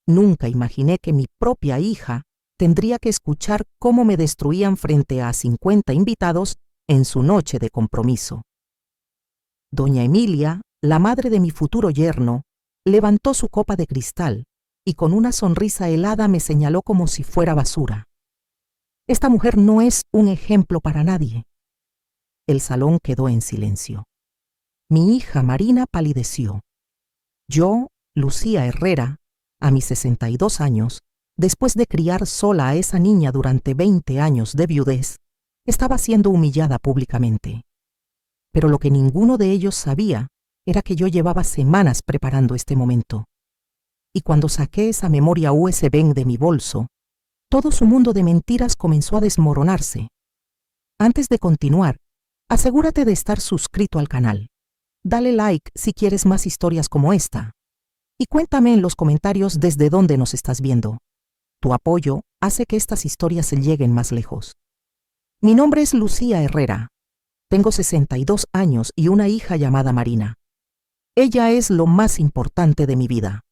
Nunca imaginé que mi propia hija tendría que escuchar cómo me destruían frente a 50 invitados en su noche de compromiso. Doña Emilia, la madre de mi futuro yerno, levantó su copa de cristal y con una sonrisa helada me señaló como si fuera basura. Esta mujer no es un ejemplo para nadie. El salón quedó en silencio. Mi hija Marina palideció. Yo, Lucía Herrera, a mis 62 años, después de criar sola a esa niña durante 20 años de viudez, estaba siendo humillada públicamente. Pero lo que ninguno de ellos sabía era que yo llevaba semanas preparando este momento. Y cuando saqué esa memoria USB de mi bolso, todo su mundo de mentiras comenzó a desmoronarse. Antes de continuar, asegúrate de estar suscrito al canal. Dale like si quieres más historias como esta. Y cuéntame en los comentarios desde dónde nos estás viendo. Tu apoyo hace que estas historias lleguen más lejos. Mi nombre es Lucía Herrera. Tengo 62 años y una hija llamada Marina. Ella es lo más importante de mi vida.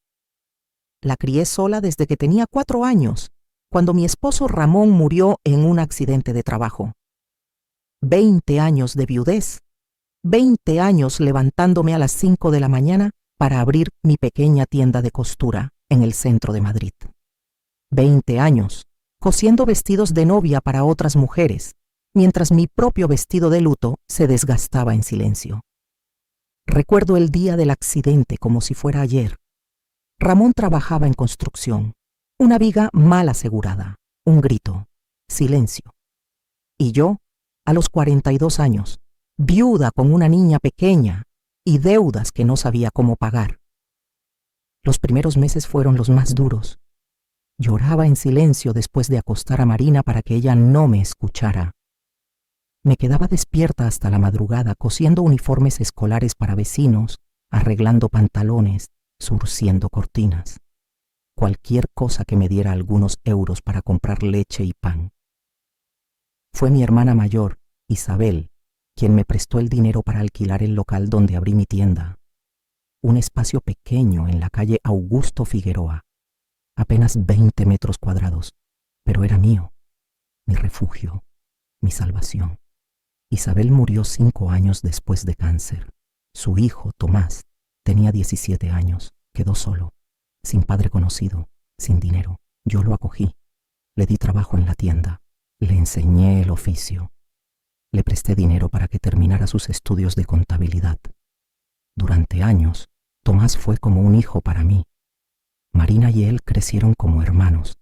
La crié sola desde que tenía 4 años, cuando mi esposo Ramón murió en un accidente de trabajo. 20 años de viudez, 20 años levantándome a las 5 de la mañana para abrir mi pequeña tienda de costura en el centro de Madrid. 20 años cosiendo vestidos de novia para otras mujeres, mientras mi propio vestido de luto se desgastaba en silencio. Recuerdo el día del accidente como si fuera ayer. Ramón trabajaba en construcción. Una viga mal asegurada, un grito, silencio. Y yo, a los 42 años, viuda con una niña pequeña y deudas que no sabía cómo pagar. Los primeros meses fueron los más duros. Lloraba en silencio después de acostar a Marina para que ella no me escuchara. Me quedaba despierta hasta la madrugada cosiendo uniformes escolares para vecinos, arreglando pantalones, surciendo cortinas. Cualquier cosa que me diera algunos euros para comprar leche y pan. Fue mi hermana mayor, Isabel, quien me prestó el dinero para alquilar el local donde abrí mi tienda. Un espacio pequeño en la calle Augusto Figueroa, apenas 20 metros cuadrados, pero era mío, mi refugio, mi salvación. Isabel murió 5 años después de cáncer. Su hijo, Tomás, tenía 17 años, quedó solo, sin padre conocido, sin dinero. Yo lo acogí, le di trabajo en la tienda, le enseñé el oficio. Le presté dinero para que terminara sus estudios de contabilidad. Durante años, Tomás fue como un hijo para mí. Marina y él crecieron como hermanos.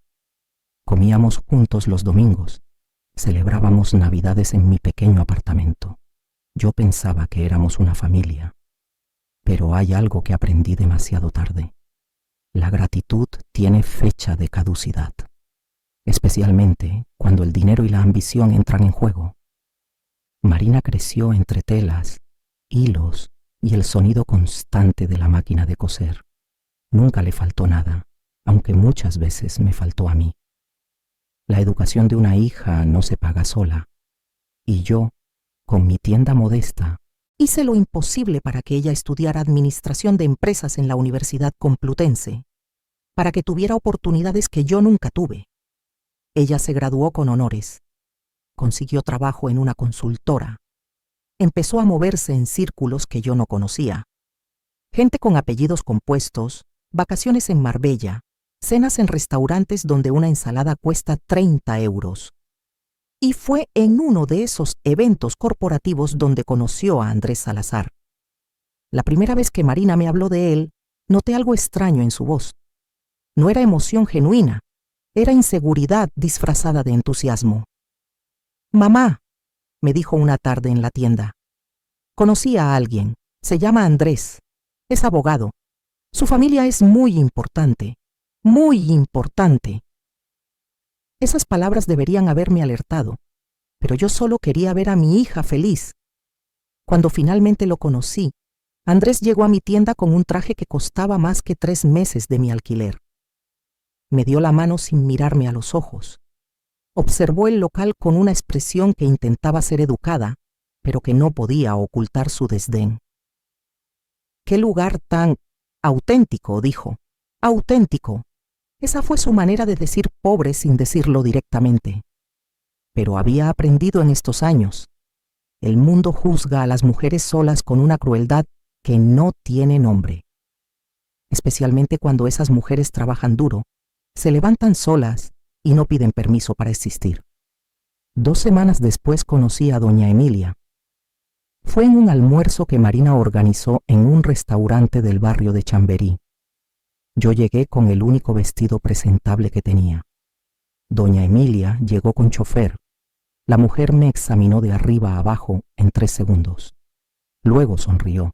Comíamos juntos los domingos. Celebrábamos Navidades en mi pequeño apartamento. Yo pensaba que éramos una familia. Pero hay algo que aprendí demasiado tarde. La gratitud tiene fecha de caducidad, especialmente cuando el dinero y la ambición entran en juego. Marina creció entre telas, hilos y el sonido constante de la máquina de coser. Nunca le faltó nada, aunque muchas veces me faltó a mí. La educación de una hija no se paga sola, y yo, con mi tienda modesta, hice lo imposible para que ella estudiara administración de empresas en la Universidad Complutense, para que tuviera oportunidades que yo nunca tuve. Ella se graduó con honores, consiguió trabajo en una consultora, empezó a moverse en círculos que yo no conocía. Gente con apellidos compuestos, vacaciones en Marbella, cenas en restaurantes donde una ensalada cuesta 30 euros. Y fue en uno de esos eventos corporativos donde conoció a Andrés Salazar. La primera vez que Marina me habló de él, noté algo extraño en su voz. No era emoción genuina, era inseguridad disfrazada de entusiasmo. «Mamá», me dijo una tarde en la tienda. «Conocí a alguien, se llama Andrés, es abogado. Su familia es muy importante, muy importante». Esas palabras deberían haberme alertado, pero yo solo quería ver a mi hija feliz. Cuando finalmente lo conocí, Andrés llegó a mi tienda con un traje que costaba más que 3 meses de mi alquiler. Me dio la mano sin mirarme a los ojos. Observó el local con una expresión que intentaba ser educada, pero que no podía ocultar su desdén. «¡Qué lugar tan auténtico!», dijo. «Auténtico. Esa fue su manera de decir pobre sin decirlo directamente. Pero había aprendido en estos años. El mundo juzga a las mujeres solas con una crueldad que no tiene nombre. Especialmente cuando esas mujeres trabajan duro, se levantan solas y no piden permiso para existir. 2 semanas después conocí a doña Emilia. Fue en un almuerzo que Marina organizó en un restaurante del barrio de Chamberí. Yo llegué con el único vestido presentable que tenía. Doña Emilia llegó con chofer. La mujer me examinó de arriba a abajo en 3 segundos. Luego sonrió,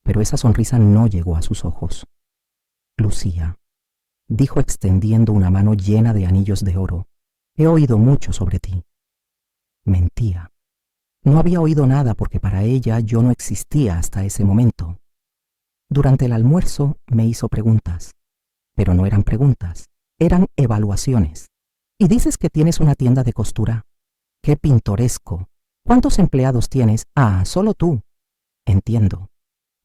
pero esa sonrisa no llegó a sus ojos. Lucía, dijo extendiendo una mano llena de anillos de oro, he oído mucho sobre ti. Mentía. No había oído nada porque para ella yo no existía hasta ese momento. Durante el almuerzo me hizo preguntas, pero no eran preguntas, eran evaluaciones. ¿Y dices que tienes una tienda de costura? ¡Qué pintoresco! ¿Cuántos empleados tienes? Ah, solo tú. Entiendo.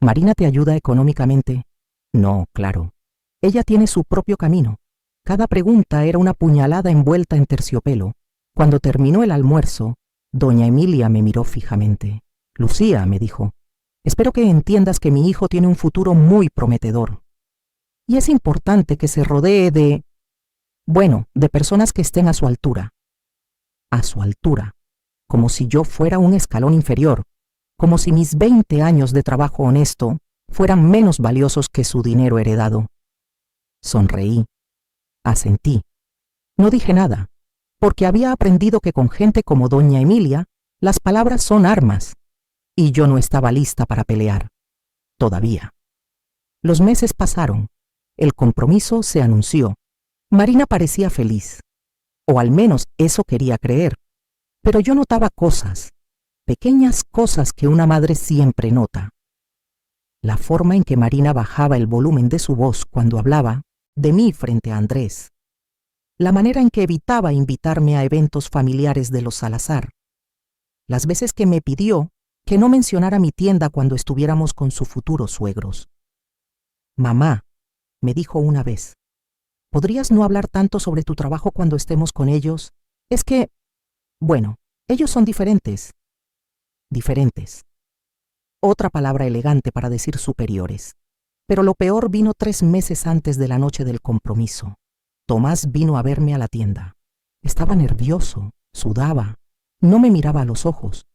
¿Marina te ayuda económicamente? No, claro. Ella tiene su propio camino. Cada pregunta era una puñalada envuelta en terciopelo. Cuando terminó el almuerzo, doña Emilia me miró fijamente. Lucía, me dijo, espero que entiendas que mi hijo tiene un futuro muy prometedor. Y es importante que se rodee de personas que estén a su altura. A su altura, como si yo fuera un escalón inferior, como si mis 20 años de trabajo honesto fueran menos valiosos que su dinero heredado. Sonreí, asentí. No dije nada, porque había aprendido que con gente como doña Emilia, las palabras son armas, y yo no estaba lista para pelear, todavía. Los meses pasaron, el compromiso se anunció. Marina parecía feliz, o al menos eso quería creer, pero yo notaba cosas, pequeñas cosas que una madre siempre nota. La forma en que Marina bajaba el volumen de su voz cuando hablaba de mí frente a Andrés. La manera en que evitaba invitarme a eventos familiares de los Salazar. Las veces que me pidió que no mencionara mi tienda cuando estuviéramos con sus futuros suegros. Mamá, me dijo una vez, ¿podrías no hablar tanto sobre tu trabajo cuando estemos con ellos? Es que, ellos son diferentes. Diferentes. Otra palabra elegante para decir superiores. Pero lo peor vino 3 meses antes de la noche del compromiso. Tomás vino a verme a la tienda. Estaba nervioso, sudaba, no me miraba a los ojos.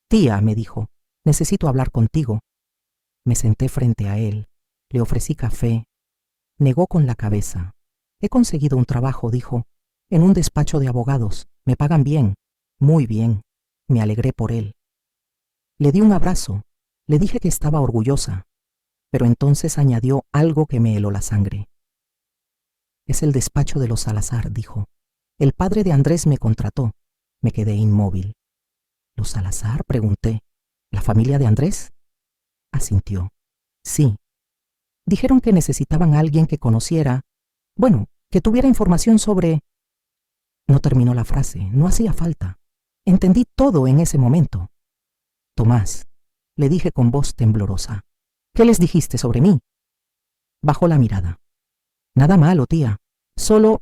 Tía, me dijo, necesito hablar contigo. Me senté frente a él, le ofrecí café. Negó con la cabeza. He conseguido un trabajo, dijo, en un despacho de abogados. Me pagan bien, muy bien. Me alegré por él. Le di un abrazo, le dije que estaba orgullosa, pero entonces añadió algo que me heló la sangre. Es el despacho de los Salazar, dijo. El padre de Andrés me contrató. Me quedé inmóvil. ¿Los Salazar?, pregunté. ¿La familia de Andrés? Asintió. Sí. Dijeron que necesitaban a alguien que conociera, que tuviera información sobre... No terminó la frase, no hacía falta. Entendí todo en ese momento. Tomás, le dije con voz temblorosa, ¿qué les dijiste sobre mí? Bajó la mirada. Nada malo, tía. Solo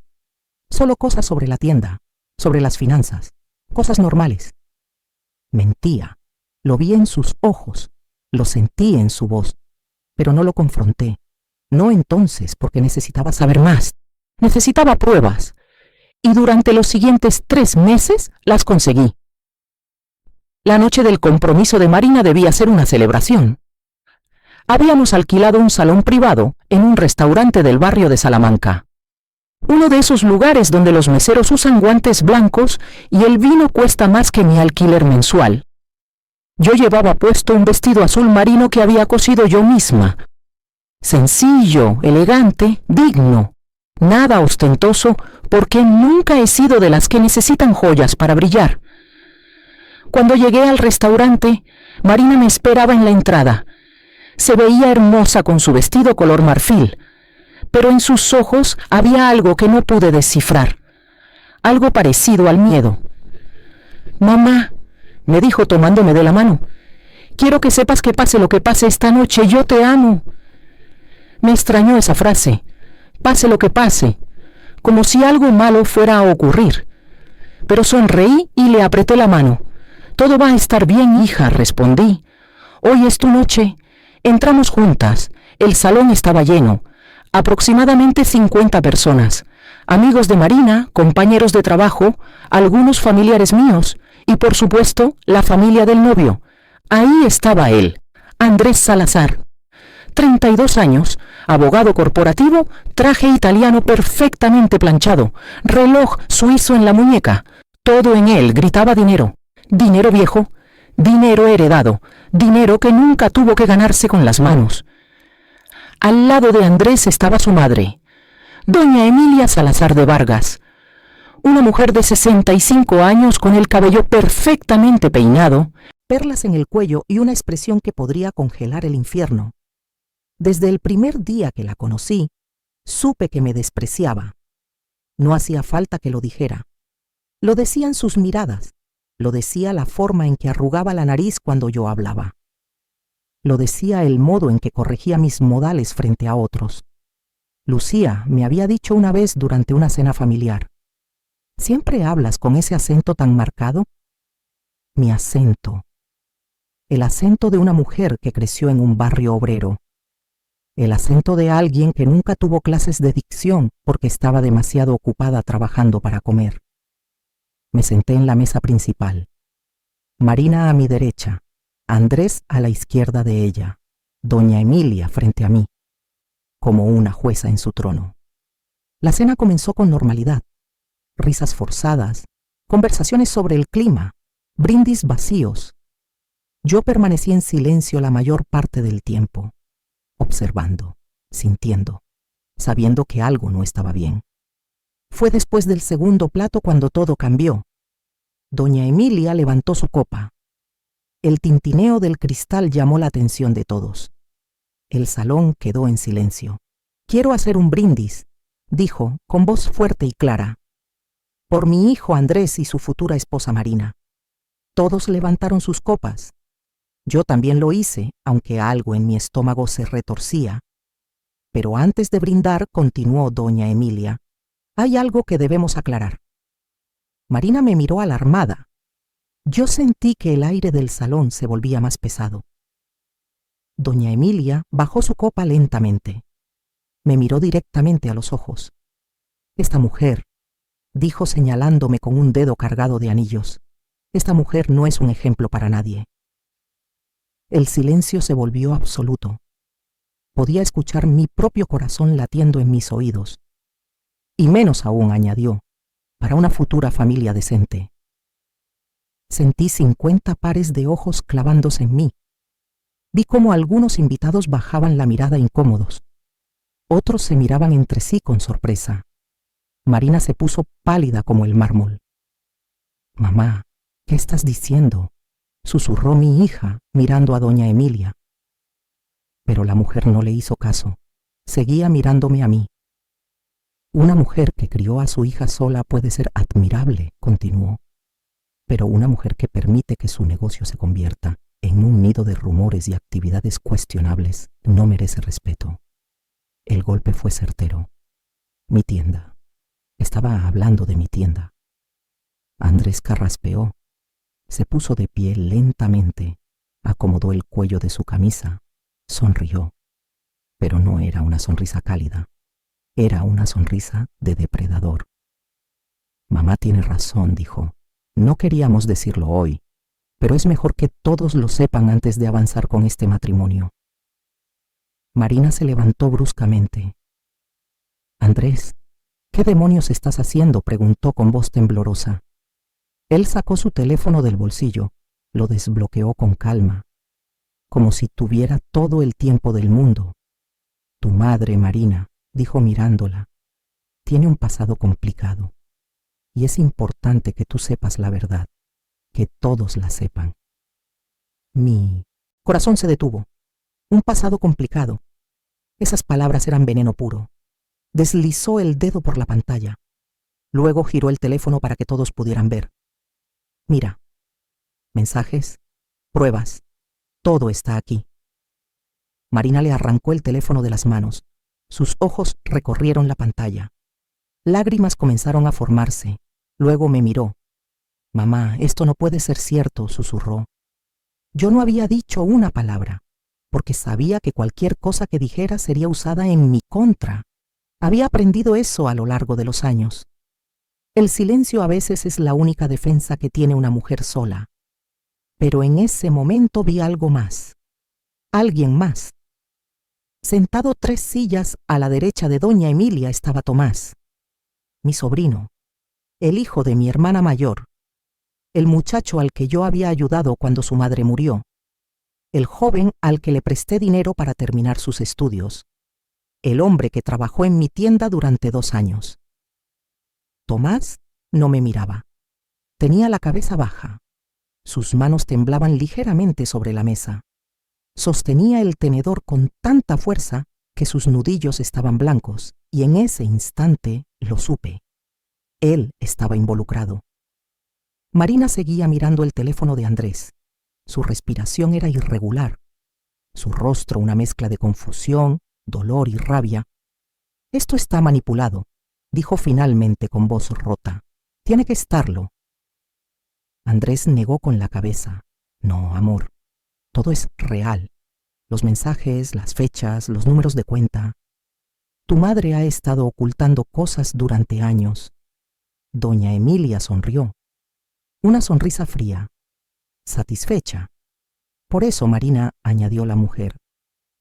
cosas sobre la tienda, sobre las finanzas, cosas normales. Mentía. Lo vi en sus ojos, lo sentí en su voz, pero no lo confronté. No entonces, porque necesitaba saber más. Necesitaba pruebas. Y durante los siguientes 3 meses las conseguí. La noche del compromiso de Marina debía ser una celebración. Habíamos alquilado un salón privado en un restaurante del barrio de Salamanca. Uno de esos lugares donde los meseros usan guantes blancos y el vino cuesta más que mi alquiler mensual. Yo llevaba puesto un vestido azul marino que había cosido yo misma. Sencillo, elegante, digno. Nada ostentoso, porque nunca he sido de las que necesitan joyas para brillar. Cuando llegué al restaurante, Marina me esperaba en la entrada. Se veía hermosa con su vestido color marfil, pero en sus ojos había algo que no pude descifrar, algo parecido al miedo. Mamá, me dijo tomándome de la mano, quiero que sepas que pase lo que pase esta noche, yo te amo. Me extrañó esa frase, pase lo que pase, como si algo malo fuera a ocurrir. Pero sonreí y le apreté la mano. «Todo va a estar bien, hija», respondí. «Hoy es tu noche». Entramos juntas. El salón estaba lleno. Aproximadamente 50 personas. Amigos de Marina, compañeros de trabajo, algunos familiares míos y, por supuesto, la familia del novio. Ahí estaba él, Andrés Salazar. 32 años, abogado corporativo, traje italiano perfectamente planchado, reloj suizo en la muñeca. Todo en él gritaba dinero. Dinero viejo, dinero heredado, dinero que nunca tuvo que ganarse con las manos. Al lado de Andrés estaba su madre, doña Emilia Salazar de Vargas, una mujer de 65 años con el cabello perfectamente peinado, perlas en el cuello y una expresión que podría congelar el infierno. Desde el primer día que la conocí, supe que me despreciaba. No hacía falta que lo dijera. Lo decían sus miradas, lo decía la forma en que arrugaba la nariz cuando yo hablaba. Lo decía el modo en que corregía mis modales frente a otros. Lucía me había dicho una vez durante una cena familiar: «¿Siempre hablas con ese acento tan marcado?» Mi acento. El acento de una mujer que creció en un barrio obrero. El acento de alguien que nunca tuvo clases de dicción porque estaba demasiado ocupada trabajando para comer. Me senté en la mesa principal. Marina a mi derecha, Andrés a la izquierda de ella, doña Emilia frente a mí, como una jueza en su trono. La cena comenzó con normalidad. Risas forzadas, conversaciones sobre el clima, brindis vacíos. Yo permanecí en silencio la mayor parte del tiempo, observando, sintiendo, sabiendo que algo no estaba bien. Fue después del segundo plato cuando todo cambió. Doña Emilia levantó su copa. El tintineo del cristal llamó la atención de todos. El salón quedó en silencio. «Quiero hacer un brindis», dijo con voz fuerte y clara, «por mi hijo Andrés y su futura esposa Marina». Todos levantaron sus copas. Yo también lo hice, aunque algo en mi estómago se retorcía. Pero antes de brindar, continuó doña Emilia: «Hay algo que debemos aclarar». Marina me miró alarmada. Yo sentí que el aire del salón se volvía más pesado. Doña Emilia bajó su copa lentamente. Me miró directamente a los ojos. «Esta mujer», dijo señalándome con un dedo cargado de anillos, «esta mujer no es un ejemplo para nadie». El silencio se volvió absoluto. Podía escuchar mi propio corazón latiendo en mis oídos. Y menos aún, añadió, para una futura familia decente. Sentí 50 pares de ojos clavándose en mí. Vi cómo algunos invitados bajaban la mirada incómodos. Otros se miraban entre sí con sorpresa. Marina se puso pálida como el mármol. «Mamá, ¿qué estás diciendo?», susurró mi hija mirando a doña Emilia. Pero la mujer no le hizo caso. Seguía mirándome a mí. «Una mujer que crió a su hija sola puede ser admirable», continuó. «Pero una mujer que permite que su negocio se convierta en un nido de rumores y actividades cuestionables no merece respeto». El golpe fue certero. Mi tienda. Estaba hablando de mi tienda. Andrés carraspeó. Se puso de pie lentamente, acomodó el cuello de su camisa, sonrió. Pero no era una sonrisa cálida. Era una sonrisa de depredador. «Mamá tiene razón», dijo. «No queríamos decirlo hoy, pero es mejor que todos lo sepan antes de avanzar con este matrimonio». Marina se levantó bruscamente. «Andrés, ¿qué demonios estás haciendo?», preguntó con voz temblorosa. Él sacó su teléfono del bolsillo, lo desbloqueó con calma, como si tuviera todo el tiempo del mundo. «Tu madre, Marina», dijo mirándola, «tiene un pasado complicado, y es importante que tú sepas la verdad, que todos la sepan». Mi corazón se detuvo. Un pasado complicado. Esas palabras eran veneno puro. Deslizó el dedo por la pantalla. Luego giró el teléfono para que todos pudieran ver. «Mira, mensajes, pruebas, todo está aquí». Marina le arrancó el teléfono de las manos. Sus ojos recorrieron la pantalla. Lágrimas comenzaron a formarse. Luego me miró. «Mamá, esto no puede ser cierto», susurró. Yo no había dicho una palabra, porque sabía que cualquier cosa que dijera sería usada en mi contra. Había aprendido eso a lo largo de los años. El silencio a veces es la única defensa que tiene una mujer sola. Pero en ese momento vi algo más. Alguien más. Sentado 3 sillas a la derecha de doña Emilia estaba Tomás, mi sobrino, el hijo de mi hermana mayor, el muchacho al que yo había ayudado cuando su madre murió, el joven al que le presté dinero para terminar sus estudios, el hombre que trabajó en mi tienda durante 2 años. Tomás no me miraba. Tenía la cabeza baja. Sus manos temblaban ligeramente sobre la mesa. Sostenía el tenedor con tanta fuerza que sus nudillos estaban blancos, y en ese instante lo supe. Él estaba involucrado. Marina seguía mirando el teléfono de Andrés. Su respiración era irregular. Su rostro una mezcla de confusión, dolor y rabia. «Esto está manipulado», dijo finalmente con voz rota. «Tiene que estarlo». Andrés negó con la cabeza. «No, amor. Todo es real. Los mensajes, las fechas, los números de cuenta. Tu madre ha estado ocultando cosas durante años». Doña Emilia sonrió. Una sonrisa fría, satisfecha. «Por eso, Marina», añadió la mujer,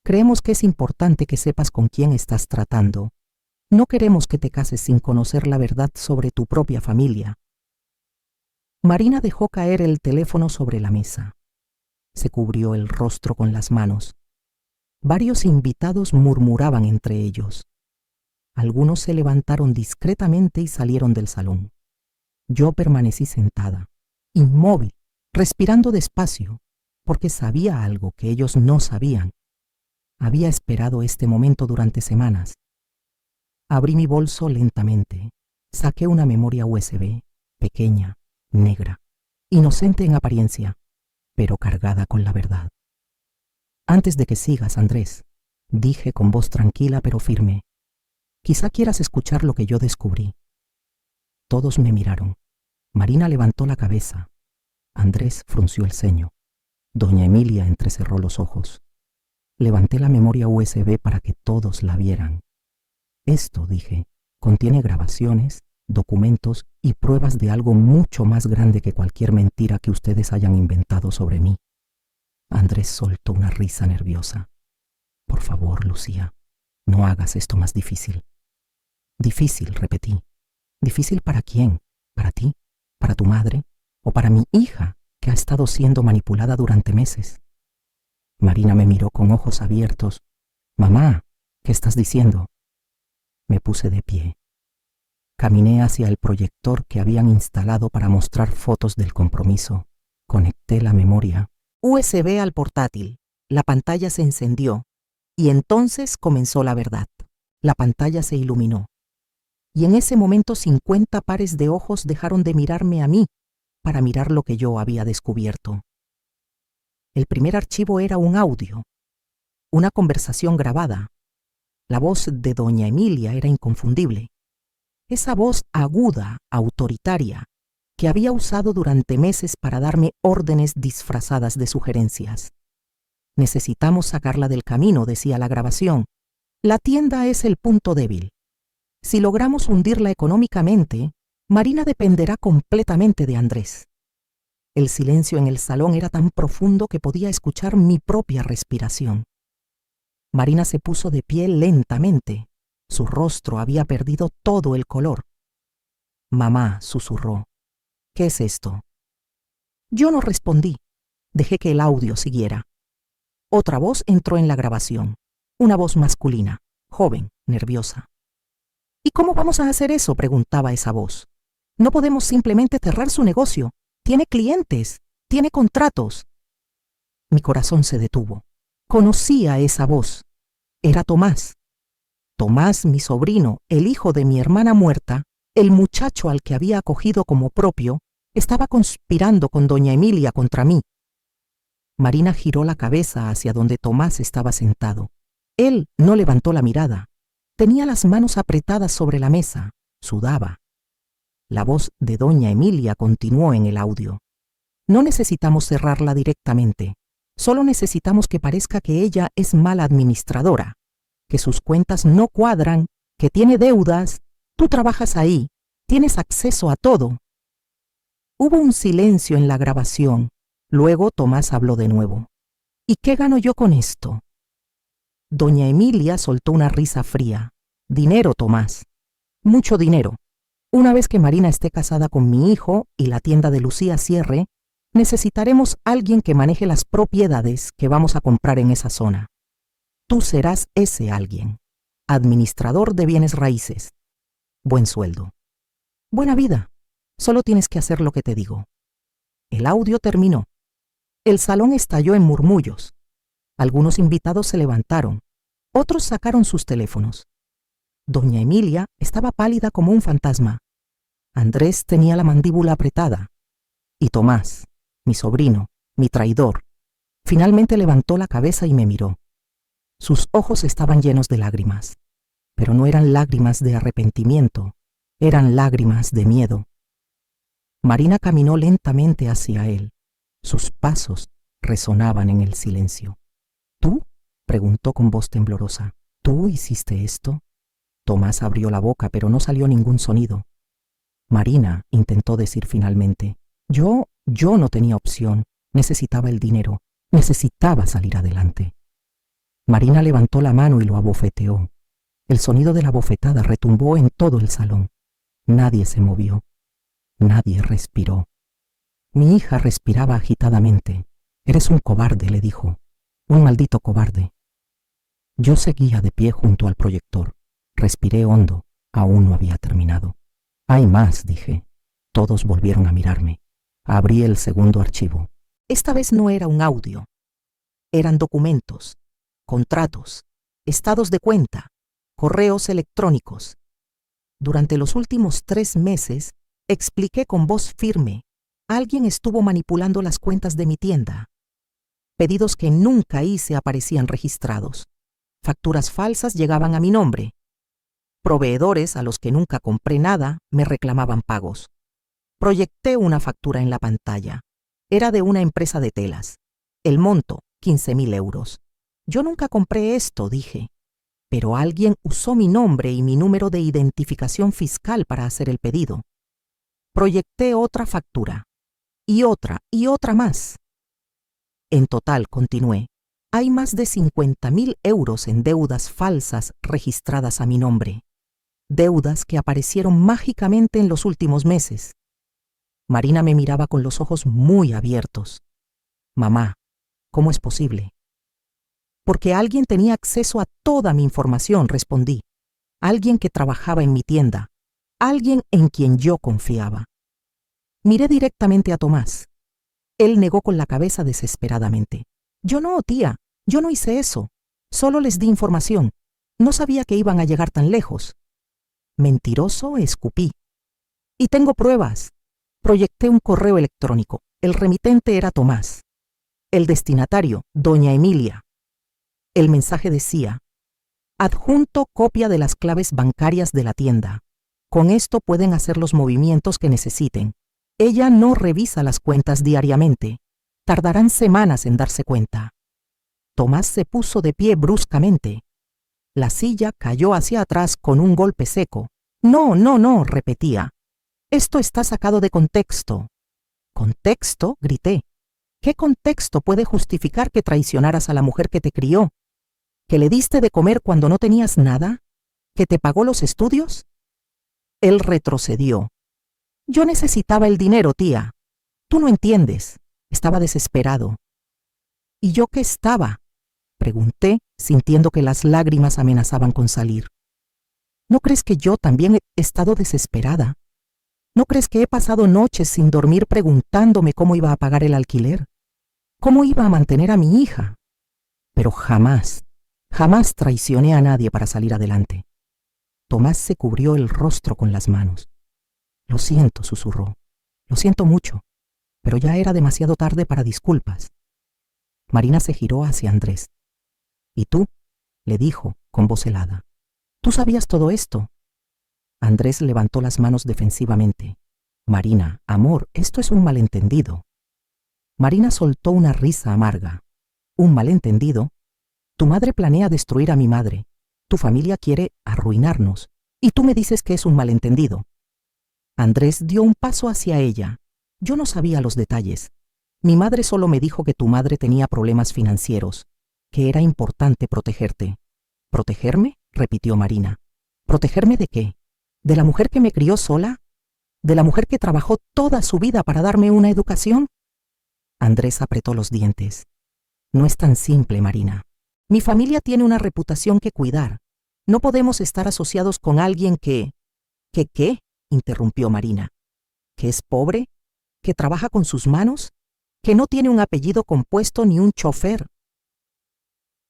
«creemos que es importante que sepas con quién estás tratando. No queremos que te cases sin conocer la verdad sobre tu propia familia». Marina dejó caer el teléfono sobre la mesa. Se cubrió el rostro con las manos. Varios invitados murmuraban entre ellos. Algunos se levantaron discretamente y salieron del salón. Yo permanecí sentada, inmóvil, respirando despacio, porque sabía algo que ellos no sabían. Había esperado este momento durante semanas. Abrí mi bolso lentamente. Saqué una memoria USB, pequeña, negra, inocente en apariencia, pero cargada con la verdad. «Antes de que sigas, Andrés», dije con voz tranquila pero firme, «quizá quieras escuchar lo que yo descubrí». Todos me miraron. Marina levantó la cabeza. Andrés frunció el ceño. Doña Emilia entrecerró los ojos. Levanté la memoria USB para que todos la vieran. «Esto», dije, «contiene grabaciones, documentos y pruebas de algo mucho más grande que cualquier mentira que ustedes hayan inventado sobre mí». Andrés soltó una risa nerviosa. «Por favor, Lucía, no hagas esto más difícil». «Difícil», repetí. «¿Difícil para quién? ¿Para ti? ¿Para tu madre? ¿O para mi hija, que ha estado siendo manipulada durante meses?» Marina me miró con ojos abiertos. «Mamá, ¿qué estás diciendo?» Me puse de pie. Caminé hacia el proyector que habían instalado para mostrar fotos del compromiso. Conecté la memoria USB al portátil. La pantalla se encendió y entonces comenzó la verdad. La pantalla se iluminó. Y en ese momento 50 pares de ojos dejaron de mirarme a mí para mirar lo que yo había descubierto. El primer archivo era un audio, una conversación grabada. La voz de doña Emilia era inconfundible. Esa voz aguda, autoritaria, que había usado durante meses para darme órdenes disfrazadas de sugerencias. «Necesitamos sacarla del camino», decía la grabación. «La tienda es el punto débil. Si logramos hundirla económicamente, Marina dependerá completamente de Andrés». El silencio en el salón era tan profundo que podía escuchar mi propia respiración. Marina se puso de pie lentamente. Su rostro había perdido todo el color. «Mamá», susurró, «¿qué es esto?» Yo no respondí. Dejé que el audio siguiera. Otra voz entró en la grabación. Una voz masculina, joven, nerviosa. «¿Y cómo vamos a hacer eso?», preguntaba esa voz. «No podemos simplemente cerrar su negocio. Tiene clientes, tiene contratos». Mi corazón se detuvo. Conocía esa voz. Era Tomás. Tomás, mi sobrino, el hijo de mi hermana muerta, el muchacho al que había acogido como propio, estaba conspirando con doña Emilia contra mí. Marina giró la cabeza hacia donde Tomás estaba sentado. Él no levantó la mirada. Tenía las manos apretadas sobre la mesa. Sudaba. La voz de doña Emilia continuó en el audio. No necesitamos cerrarla directamente. Solo necesitamos que parezca que ella es mala administradora, que sus cuentas no cuadran, que tiene deudas. Tú trabajas ahí, tienes acceso a todo. Hubo un silencio en la grabación. Luego Tomás habló de nuevo. ¿Y qué gano yo con esto? Doña Emilia soltó una risa fría. Dinero, Tomás. Mucho dinero. Una vez que Marina esté casada con mi hijo y la tienda de Lucía cierre, necesitaremos alguien que maneje las propiedades que vamos a comprar en esa zona. Tú serás ese alguien. Administrador de bienes raíces. Buen sueldo. Buena vida. Solo tienes que hacer lo que te digo. El audio terminó. El salón estalló en murmullos. Algunos invitados se levantaron. Otros sacaron sus teléfonos. Doña Emilia estaba pálida como un fantasma. Andrés tenía la mandíbula apretada. Y Tomás, mi sobrino, mi traidor, finalmente levantó la cabeza y me miró. Sus ojos estaban llenos de lágrimas, pero no eran lágrimas de arrepentimiento, eran lágrimas de miedo. Marina caminó lentamente hacia él. Sus pasos resonaban en el silencio. ¿Tú? Preguntó con voz temblorosa. ¿Tú hiciste esto? Tomás abrió la boca, pero no salió ningún sonido. Marina intentó decir finalmente. Yo no tenía opción. Necesitaba el dinero. Necesitaba salir adelante. Marina levantó la mano y lo abofeteó. El sonido de la bofetada retumbó en todo el salón. Nadie se movió. Nadie respiró. Mi hija respiraba agitadamente. Eres un cobarde, le dijo. Un maldito cobarde. Yo seguía de pie junto al proyector. Respiré hondo. Aún no había terminado. Hay más, dije. Todos volvieron a mirarme. Abrí el segundo archivo. Esta vez no era un audio. Eran documentos, contratos, estados de cuenta, correos electrónicos. Durante los últimos 3 meses, expliqué con voz firme, alguien estuvo manipulando las cuentas de mi tienda. Pedidos que nunca hice aparecían registrados. Facturas falsas llegaban a mi nombre. Proveedores a los que nunca compré nada me reclamaban pagos. Proyecté una factura en la pantalla. Era de una empresa de telas. El monto, 15.000 euros. Yo nunca compré esto, dije. Pero alguien usó mi nombre y mi número de identificación fiscal para hacer el pedido. Proyecté otra factura. Y otra más. En total, continué, hay más de 50.000 euros en deudas falsas registradas a mi nombre. Deudas que aparecieron mágicamente en los últimos meses. Marina me miraba con los ojos muy abiertos. Mamá, ¿cómo es posible? Porque alguien tenía acceso a toda mi información, respondí. Alguien que trabajaba en mi tienda. Alguien en quien yo confiaba. Miré directamente a Tomás. Él negó con la cabeza desesperadamente. Yo no, tía, yo no hice eso. Solo les di información. No sabía que iban a llegar tan lejos. Mentiroso, escupí. Y tengo pruebas. Proyecté un correo electrónico. El remitente era Tomás. El destinatario, doña Emilia. El mensaje decía, adjunto copia de las claves bancarias de la tienda. Con esto pueden hacer los movimientos que necesiten. Ella no revisa las cuentas diariamente. Tardarán semanas en darse cuenta. Tomás se puso de pie bruscamente. La silla cayó hacia atrás con un golpe seco. No, repetía. Esto está sacado de contexto. ¿Contexto? Grité. ¿Qué contexto puede justificar que traicionaras a la mujer que te crió? ¿Que le diste de comer cuando no tenías nada? ¿Que te pagó los estudios? Él retrocedió. Yo necesitaba el dinero, tía. Tú no entiendes. Estaba desesperado. ¿Y yo qué estaba? Pregunté, sintiendo que las lágrimas amenazaban con salir. ¿No crees que yo también he estado desesperada? ¿No crees que he pasado noches sin dormir preguntándome cómo iba a pagar el alquiler? ¿Cómo iba a mantener a mi hija? Pero jamás traicioné a nadie para salir adelante. Tomás se cubrió el rostro con las manos. Lo siento, susurró. Lo siento mucho, pero ya era demasiado tarde para disculpas. Marina se giró hacia Andrés. ¿Y tú? Le dijo con voz helada. ¿Tú sabías todo esto? Andrés levantó las manos defensivamente. Marina, amor, esto es un malentendido. Marina soltó una risa amarga. ¿Un malentendido? Tu madre planea destruir a mi madre. Tu familia quiere arruinarnos. Y tú me dices que es un malentendido. Andrés dio un paso hacia ella. Yo no sabía los detalles. Mi madre solo me dijo que tu madre tenía problemas financieros, que era importante protegerte. ¿Protegerme?, repitió Marina. ¿Protegerme de qué? ¿De la mujer que me crió sola? ¿De la mujer que trabajó toda su vida para darme una educación? Andrés apretó los dientes. No es tan simple, Marina. Mi familia tiene una reputación que cuidar. No podemos estar asociados con alguien que... ¿Que qué?, interrumpió Marina. ¿Que es pobre? ¿Que trabaja con sus manos? ¿Que no tiene un apellido compuesto ni un chofer?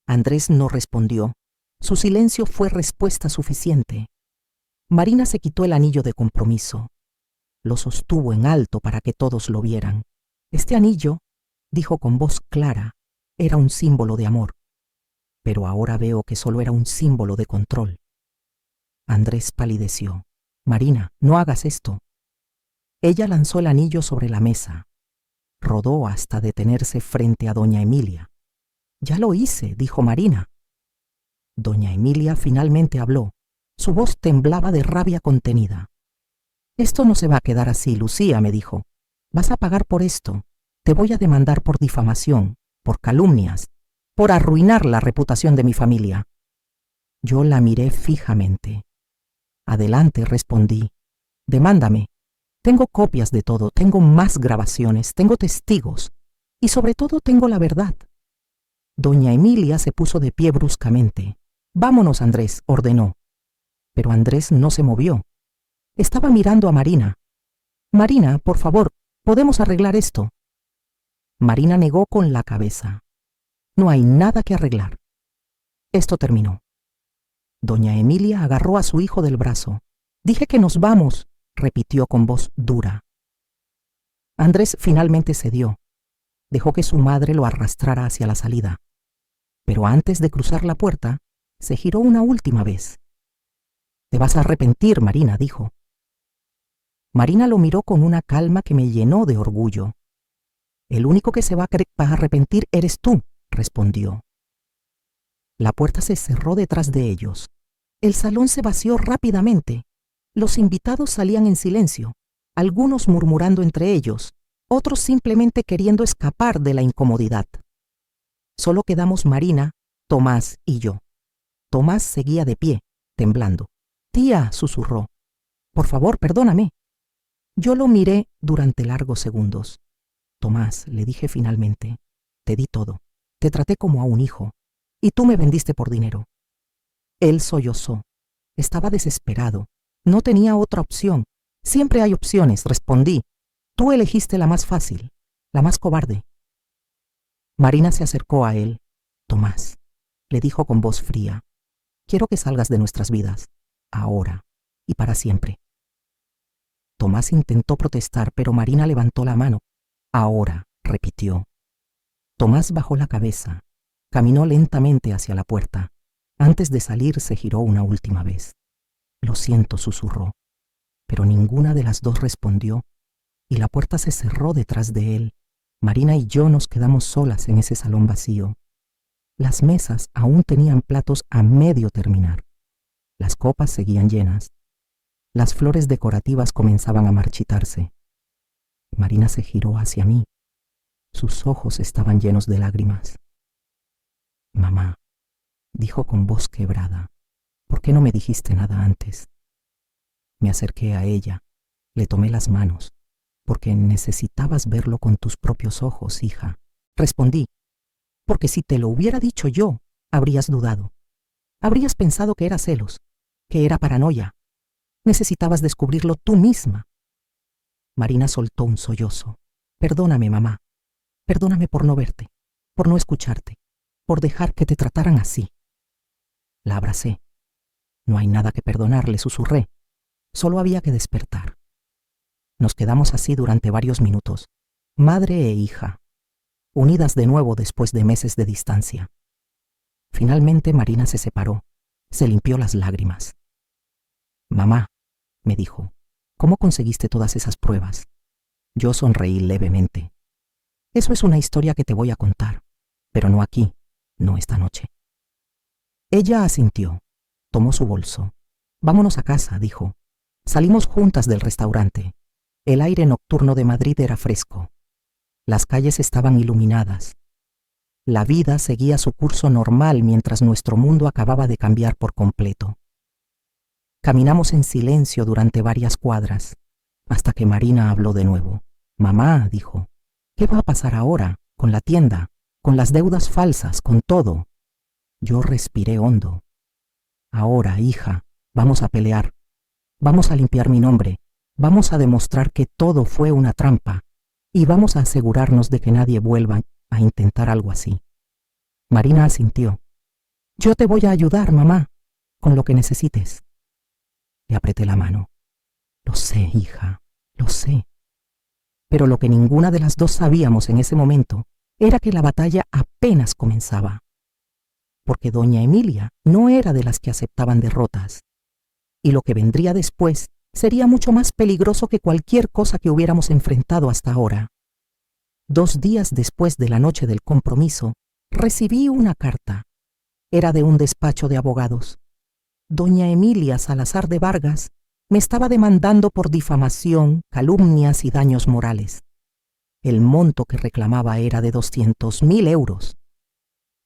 Andrés no respondió. Su silencio fue respuesta suficiente. Marina se quitó el anillo de compromiso. Lo sostuvo en alto para que todos lo vieran. Este anillo, dijo con voz clara, era un símbolo de amor. Pero ahora veo que solo era un símbolo de control. Andrés palideció. Marina, no hagas esto. Ella lanzó el anillo sobre la mesa. Rodó hasta detenerse frente a doña Emilia. Ya lo hice, dijo Marina. Doña Emilia finalmente habló. Su voz temblaba de rabia contenida. Esto no se va a quedar así, Lucía, me dijo. Vas a pagar por esto. Te voy a demandar por difamación, por calumnias, por arruinar la reputación de mi familia. Yo la miré fijamente. Adelante, respondí. Demándame. Tengo copias de todo, tengo más grabaciones, tengo testigos y sobre todo tengo la verdad. Doña Emilia se puso de pie bruscamente. Vámonos, Andrés, ordenó. Pero Andrés no se movió. Estaba mirando a Marina. Marina, por favor, ¿podemos arreglar esto? Marina negó con la cabeza. No hay nada que arreglar. Esto terminó. Doña Emilia agarró a su hijo del brazo. Dije que nos vamos, repitió con voz dura. Andrés finalmente cedió. Dejó que su madre lo arrastrara hacia la salida. Pero antes de cruzar la puerta, se giró una última vez. Te vas a arrepentir, Marina, dijo. Marina lo miró con una calma que me llenó de orgullo. El único que se va a arrepentir eres tú, respondió. La puerta se cerró detrás de ellos. El salón se vació rápidamente. Los invitados salían en silencio, algunos murmurando entre ellos, otros simplemente queriendo escapar de la incomodidad. Solo quedamos Marina, Tomás y yo. Tomás seguía de pie, temblando. Tía, susurró. Por favor, perdóname. Yo lo miré durante largos segundos. Tomás, le dije finalmente, te di todo, te traté como a un hijo, y tú me vendiste por dinero. Él sollozó. Estaba desesperado. No tenía otra opción. Siempre hay opciones, respondí. Tú elegiste la más fácil, la más cobarde. Marina se acercó a él. Tomás, le dijo con voz fría, quiero que salgas de nuestras vidas, ahora y para siempre. Tomás intentó protestar, pero Marina levantó la mano. Ahora, repitió. Tomás bajó la cabeza, caminó lentamente hacia la puerta. Antes de salir se giró una última vez. Lo siento, susurró, pero ninguna de las dos respondió, y la puerta se cerró detrás de él. Marina y yo nos quedamos solas en ese salón vacío. Las mesas aún tenían platos a medio terminar. Las copas seguían llenas. Las flores decorativas comenzaban a marchitarse. Marina se giró hacia mí. Sus ojos estaban llenos de lágrimas. Mamá, dijo con voz quebrada, ¿por qué no me dijiste nada antes? Me acerqué a ella, le tomé las manos, porque necesitabas verlo con tus propios ojos, hija. Respondí, porque si te lo hubiera dicho yo, habrías dudado. Habrías pensado que era celos, que era paranoia. Necesitabas descubrirlo tú misma. Marina soltó un sollozo. Perdóname, mamá. Perdóname por no verte, por no escucharte, por dejar que te trataran así. La abracé. No hay nada que perdonar, le susurré. Solo había que despertar. Nos quedamos así durante varios minutos, madre e hija, unidas de nuevo después de meses de distancia. Finalmente Marina se separó, se limpió las lágrimas. Mamá, me dijo. ¿Cómo conseguiste todas esas pruebas? Yo sonreí levemente. Eso es una historia que te voy a contar, pero no aquí, no esta noche. Ella asintió, tomó su bolso. Vámonos a casa, dijo. Salimos juntas del restaurante. El aire nocturno de Madrid era fresco. Las calles estaban iluminadas. La vida seguía su curso normal mientras nuestro mundo acababa de cambiar por completo. Caminamos en silencio durante varias cuadras, hasta que Marina habló de nuevo. Mamá, dijo, ¿qué va a pasar ahora? Con la tienda, con las deudas falsas, con todo. Yo respiré hondo. Ahora, hija, vamos a pelear. Vamos a limpiar mi nombre. Vamos a demostrar que todo fue una trampa. Y vamos a asegurarnos de que nadie vuelva a intentar algo así. Marina asintió. Yo te voy a ayudar, mamá, con lo que necesites. Le apreté la mano. Lo sé, hija, lo sé. Pero lo que ninguna de las dos sabíamos en ese momento era que la batalla apenas comenzaba. Porque doña Emilia no era de las que aceptaban derrotas. Y lo que vendría después sería mucho más peligroso que cualquier cosa que hubiéramos enfrentado hasta ahora. 2 días después de la noche del compromiso, recibí una carta. Era de un despacho de abogados. Doña Emilia Salazar de Vargas me estaba demandando por difamación, calumnias y daños morales. El monto que reclamaba era de 200.000 euros.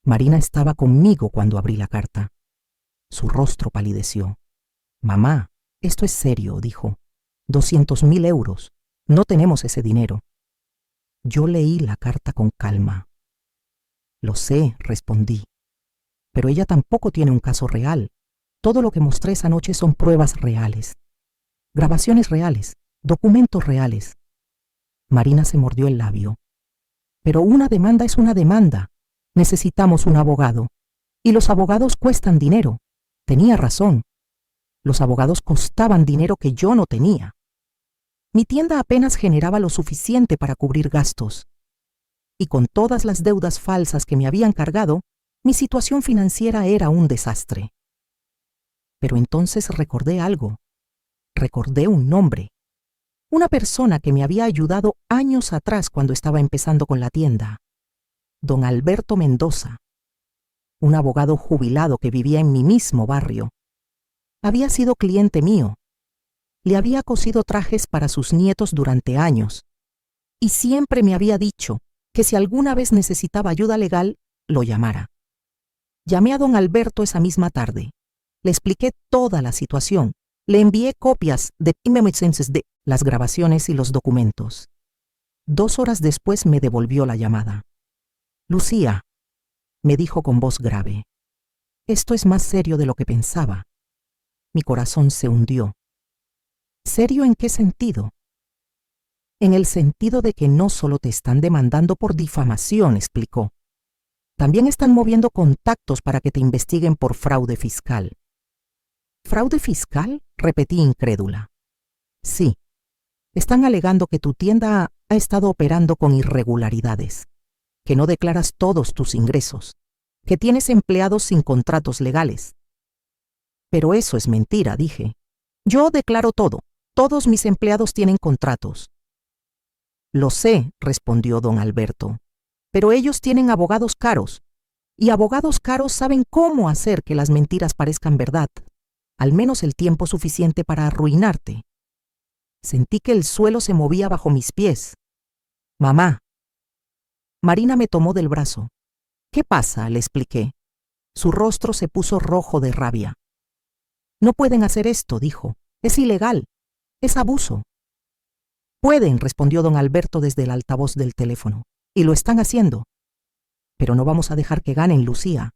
Marina estaba conmigo cuando abrí la carta. Su rostro palideció. Mamá, esto es serio, dijo. 200.000 euros. No tenemos ese dinero. Yo leí la carta con calma. Lo sé, respondí. Pero ella tampoco tiene un caso real. Todo lo que mostré esa noche son pruebas reales. Grabaciones reales, documentos reales. Marina se mordió el labio. Pero una demanda es una demanda. Necesitamos un abogado. Y los abogados cuestan dinero. Tenía razón. Los abogados costaban dinero que yo no tenía. Mi tienda apenas generaba lo suficiente para cubrir gastos. Y con todas las deudas falsas que me habían cargado, mi situación financiera era un desastre. Pero entonces recordé algo. Recordé un nombre. Una persona que me había ayudado años atrás cuando estaba empezando con la tienda. Don Alberto Mendoza. Un abogado jubilado que vivía en mi mismo barrio. Había sido cliente mío. Le había cosido trajes para sus nietos durante años. Y siempre me había dicho que si alguna vez necesitaba ayuda legal, lo llamara. Llamé a don Alberto esa misma tarde. Le expliqué toda la situación. Le envié copias de las grabaciones y los documentos. 2 horas después me devolvió la llamada. Lucía, me dijo con voz grave, esto es más serio de lo que pensaba. Mi corazón se hundió. ¿Serio en qué sentido? En el sentido de que no solo te están demandando por difamación, explicó. También están moviendo contactos para que te investiguen por fraude fiscal. ¿Fraude fiscal?, repetí incrédula. Sí. Están alegando que tu tienda ha estado operando con irregularidades, que no declaras todos tus ingresos, que tienes empleados sin contratos legales. Pero eso es mentira, dije. Yo declaro todo. Todos mis empleados tienen contratos. Lo sé, respondió don Alberto, pero ellos tienen abogados caros, y abogados caros saben cómo hacer que las mentiras parezcan verdad, al menos el tiempo suficiente para arruinarte. Sentí que el suelo se movía bajo mis pies. Mamá. Marina me tomó del brazo. ¿Qué pasa?, le expliqué. Su rostro se puso rojo de rabia. No pueden hacer esto, dijo. Es ilegal. Es abuso. Pueden, respondió don Alberto desde el altavoz del teléfono. Y lo están haciendo. Pero no vamos a dejar que ganen, Lucía.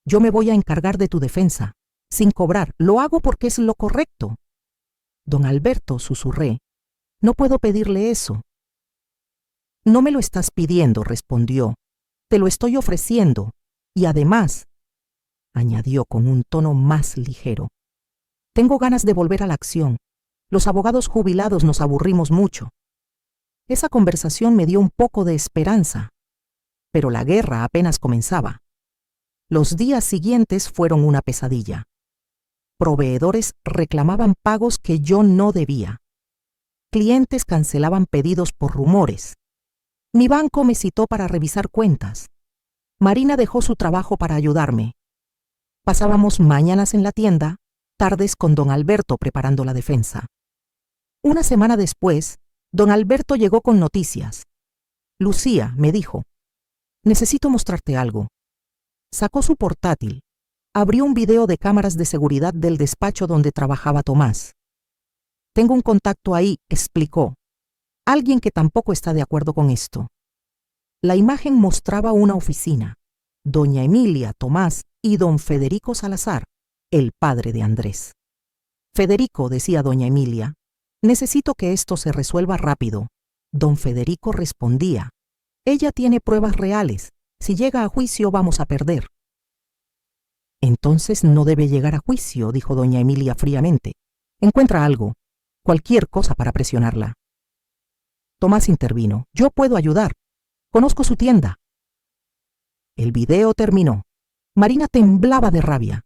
Yo me voy a encargar de tu defensa. Sin cobrar. Lo hago porque es lo correcto. Don Alberto, susurré. No puedo pedirle eso. No me lo estás pidiendo, respondió. Te lo estoy ofreciendo. Y además, añadió con un tono más ligero, tengo ganas de volver a la acción. Los abogados jubilados nos aburrimos mucho. Esa conversación me dio un poco de esperanza. Pero la guerra apenas comenzaba. Los días siguientes fueron una pesadilla. Proveedores reclamaban pagos que yo no debía. Clientes cancelaban pedidos por rumores. Mi banco me citó para revisar cuentas. Marina dejó su trabajo para ayudarme. Pasábamos mañanas en la tienda, tardes con don Alberto preparando la defensa. Una semana después, don Alberto llegó con noticias. Lucía, me dijo, necesito mostrarte algo. Sacó su portátil. Abrió un video de cámaras de seguridad del despacho donde trabajaba Tomás. Tengo un contacto ahí, explicó. Alguien que tampoco está de acuerdo con esto. La imagen mostraba una oficina. Doña Emilia, Tomás y don Federico Salazar, el padre de Andrés. Federico, decía doña Emilia, necesito que esto se resuelva rápido. Don Federico respondía, ella tiene pruebas reales. Si llega a juicio vamos a perder. Entonces no debe llegar a juicio, dijo doña Emilia fríamente. Encuentra algo, cualquier cosa para presionarla. Tomás intervino. Yo puedo ayudar. Conozco su tienda. El video terminó. Marina temblaba de rabia.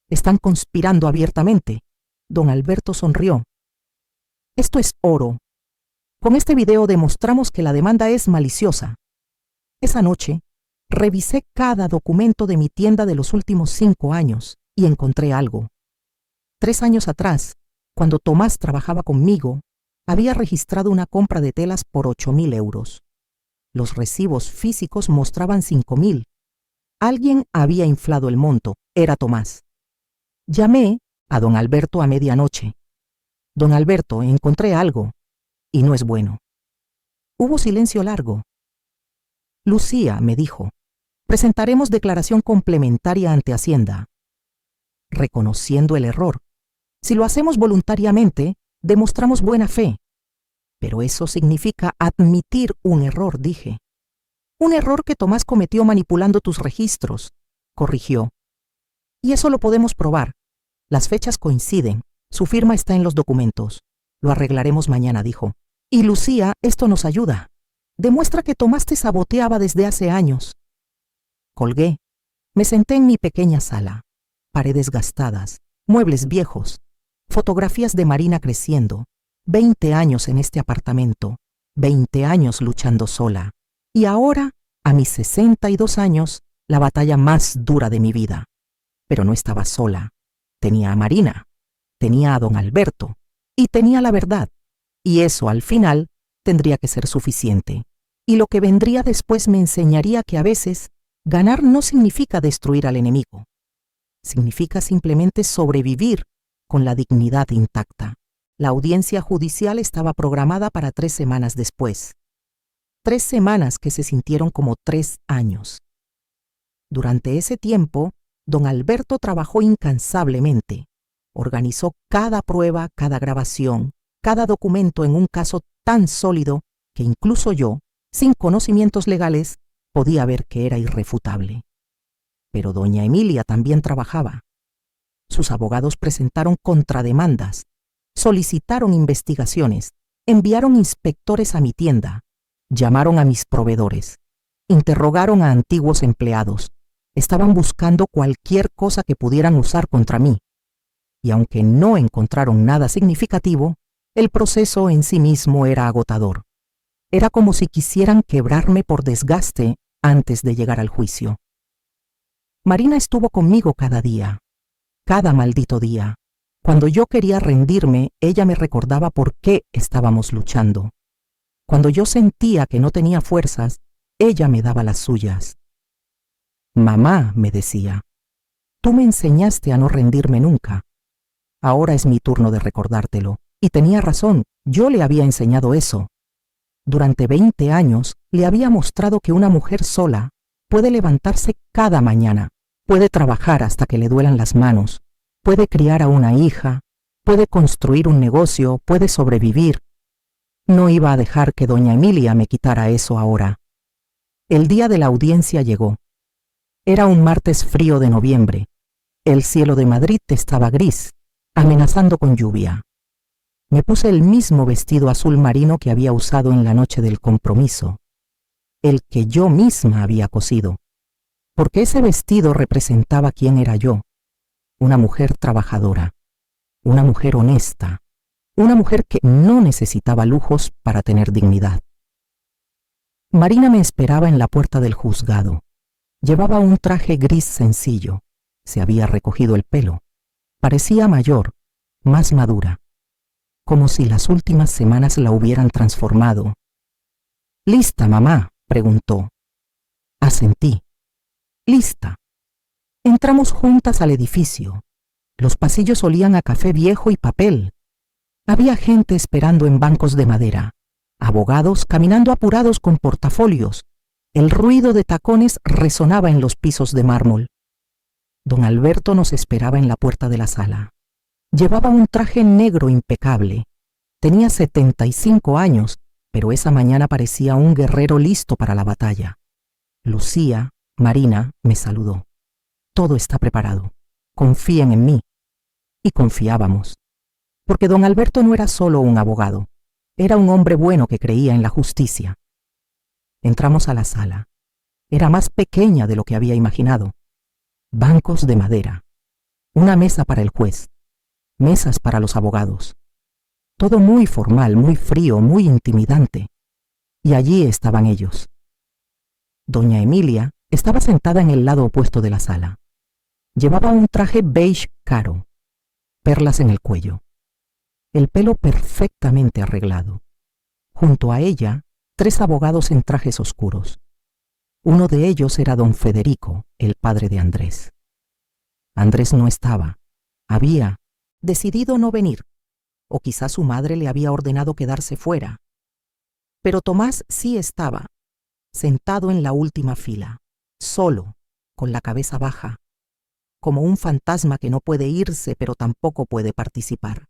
Están conspirando abiertamente. Don Alberto sonrió. Esto es oro. Con este video demostramos que la demanda es maliciosa. Esa noche, revisé cada documento de mi tienda de los últimos 5 años y encontré algo. 3 años atrás, cuando Tomás trabajaba conmigo, había registrado una compra de telas por 8.000 euros. Los recibos físicos mostraban 5.000. Alguien había inflado el monto, era Tomás. Llamé a don Alberto a medianoche. Don Alberto, encontré algo, y no es bueno. Hubo silencio largo. Lucía, me dijo, presentaremos declaración complementaria ante Hacienda. Reconociendo el error. Si lo hacemos voluntariamente, demostramos buena fe. Pero eso significa admitir un error, dije. Un error que Tomás cometió manipulando tus registros, corrigió. Y eso lo podemos probar. Las fechas coinciden. Su firma está en los documentos. Lo arreglaremos mañana, dijo. Y Lucía, esto nos ayuda. Demuestra que Tomás te saboteaba desde hace años. Colgué. Me senté en mi pequeña sala. Paredes gastadas, muebles viejos, fotografías de Marina creciendo. 20 años en este apartamento, 20 años luchando sola. Y ahora, a mis 62 años, la batalla más dura de mi vida. Pero no estaba sola. Tenía a Marina, tenía a don Alberto, y tenía la verdad. Y eso, al final, tendría que ser suficiente. Y lo que vendría después me enseñaría que a veces, ganar no significa destruir al enemigo. Significa simplemente sobrevivir con la dignidad intacta. La audiencia judicial estaba programada para 3 semanas después. 3 semanas que se sintieron como 3 años. Durante ese tiempo, don Alberto trabajó incansablemente. Organizó cada prueba, cada grabación, cada documento en un caso tan sólido que incluso yo, sin conocimientos legales, podía ver que era irrefutable. Pero doña Emilia también trabajaba. Sus abogados presentaron contrademandas, solicitaron investigaciones, enviaron inspectores a mi tienda, llamaron a mis proveedores, interrogaron a antiguos empleados, estaban buscando cualquier cosa que pudieran usar contra mí. Y aunque no encontraron nada significativo, el proceso en sí mismo era agotador. Era como si quisieran quebrarme por desgaste antes de llegar al juicio. Marina estuvo conmigo cada día, cada maldito día. Cuando yo quería rendirme, ella me recordaba por qué estábamos luchando. Cuando yo sentía que no tenía fuerzas, ella me daba las suyas. Mamá, me decía, tú me enseñaste a no rendirme nunca. Ahora es mi turno de recordártelo. Y tenía razón, yo le había enseñado eso. Durante 20 años le había mostrado que una mujer sola puede levantarse cada mañana, puede trabajar hasta que le duelan las manos, puede criar a una hija, puede construir un negocio, puede sobrevivir. No iba a dejar que doña Emilia me quitara eso ahora. El día de la audiencia llegó. Era un martes frío de noviembre. El cielo de Madrid estaba gris, amenazando con lluvia. Me puse el mismo vestido azul marino que había usado en la noche del compromiso, el que yo misma había cosido, porque ese vestido representaba quién era yo, una mujer trabajadora, una mujer honesta, una mujer que no necesitaba lujos para tener dignidad. Marina me esperaba en la puerta del juzgado. Llevaba un traje gris sencillo, se había recogido el pelo, parecía mayor, más madura, como si las últimas semanas la hubieran transformado. «¿Lista, mamá?», preguntó. Asentí. «Lista». Entramos juntas al edificio. Los pasillos olían a café viejo y papel. Había gente esperando en bancos de madera, abogados caminando apurados con portafolios. El ruido de tacones resonaba en los pisos de mármol. Don Alberto nos esperaba en la puerta de la sala. Llevaba un traje negro impecable. Tenía 75 años, pero esa mañana parecía un guerrero listo para la batalla. Lucía, Marina, me saludó. «Todo está preparado. Confíen en mí». Y confiábamos. Porque don Alberto no era solo un abogado. Era un hombre bueno que creía en la justicia. Entramos a la sala. Era más pequeña de lo que había imaginado. Bancos de madera. Una mesa para el juez. Mesas para los abogados. Todo muy formal, muy frío, muy intimidante. Y allí estaban ellos. Doña Emilia estaba sentada en el lado opuesto de la sala. Llevaba un traje beige caro, perlas en el cuello, el pelo perfectamente arreglado. Junto a ella, 3 abogados en trajes oscuros. Uno de ellos era don Federico, el padre de Andrés. Andrés no estaba. Había decidido no venir, o quizás su madre le había ordenado quedarse fuera. Pero Tomás sí estaba, sentado en la última fila, solo, con la cabeza baja, como un fantasma que no puede irse pero tampoco puede participar.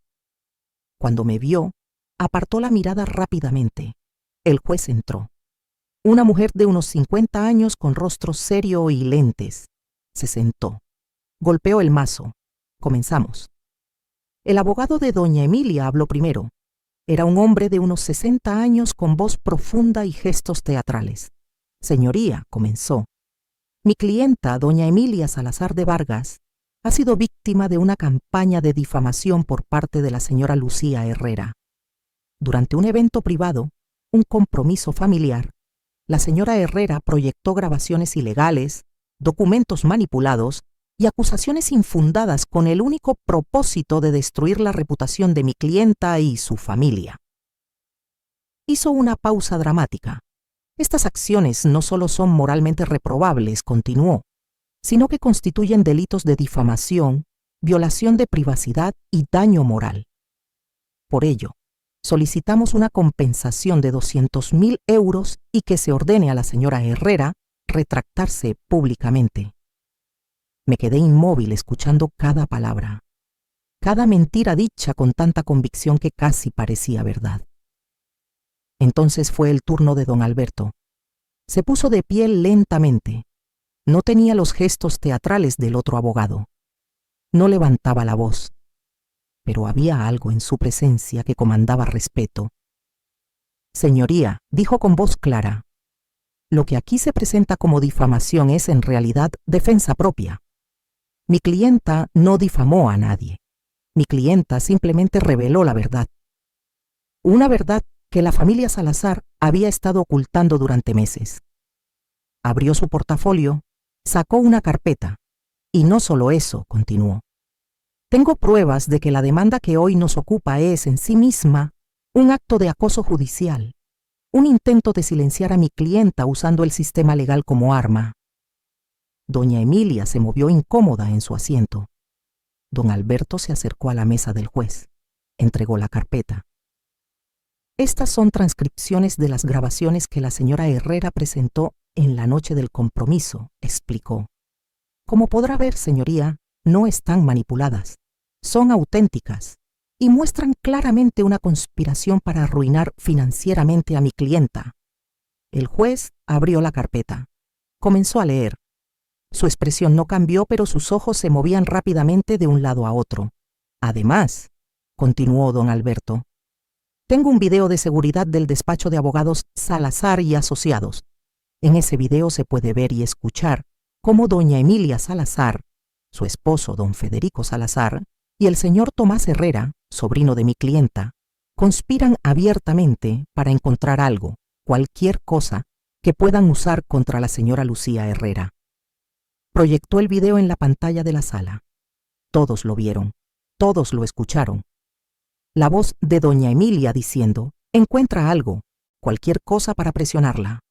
Cuando me vio, apartó la mirada rápidamente. El juez entró. Una mujer de unos 50 años con rostro serio y lentes. Se sentó. Golpeó el mazo. Comenzamos. El abogado de doña Emilia habló primero. Era un hombre de unos 60 años con voz profunda y gestos teatrales. «Señoría», comenzó, «mi clienta, doña Emilia Salazar de Vargas, ha sido víctima de una campaña de difamación por parte de la señora Lucía Herrera. Durante un evento privado, un compromiso familiar, la señora Herrera proyectó grabaciones ilegales, documentos manipulados y acusaciones infundadas con el único propósito de destruir la reputación de mi clienta y su familia». Hizo una pausa dramática. «Estas acciones no solo son moralmente reprobables», continuó, «sino que constituyen delitos de difamación, violación de privacidad y daño moral. Por ello, solicitamos una compensación de 200.000 euros y que se ordene a la señora Herrera retractarse públicamente». Me quedé inmóvil escuchando cada palabra, cada mentira dicha con tanta convicción que casi parecía verdad. Entonces fue el turno de don Alberto. Se puso de pie lentamente. No tenía los gestos teatrales del otro abogado. No levantaba la voz, pero había algo en su presencia que comandaba respeto. «Señoría», dijo con voz clara, «lo que aquí se presenta como difamación es en realidad defensa propia. Mi clienta no difamó a nadie. Mi clienta simplemente reveló la verdad. Una verdad que la familia Salazar había estado ocultando durante meses». Abrió su portafolio, sacó una carpeta. «Y no solo eso», continuó. «Tengo pruebas de que la demanda que hoy nos ocupa es en sí misma un acto de acoso judicial, un intento de silenciar a mi clienta usando el sistema legal como arma». Doña Emilia se movió incómoda en su asiento. Don Alberto se acercó a la mesa del juez. Entregó la carpeta. «Estas son transcripciones de las grabaciones que la señora Herrera presentó en la noche del compromiso», explicó. «Como podrá ver, señoría, no están manipuladas. Son auténticas y muestran claramente una conspiración para arruinar financieramente a mi clienta». El juez abrió la carpeta. Comenzó a leer. Su expresión no cambió, pero sus ojos se movían rápidamente de un lado a otro. «Además», continuó don Alberto, «tengo un video de seguridad del despacho de abogados Salazar y Asociados. En ese video se puede ver y escuchar cómo doña Emilia Salazar, su esposo don Federico Salazar y el señor Tomás Herrera, sobrino de mi clienta, conspiran abiertamente para encontrar algo, cualquier cosa, que puedan usar contra la señora Lucía Herrera. Proyectó el video en la pantalla de la sala. Todos lo vieron, todos lo escucharon. La voz de doña Emilia diciendo: encuentra algo, cualquier cosa para presionarla.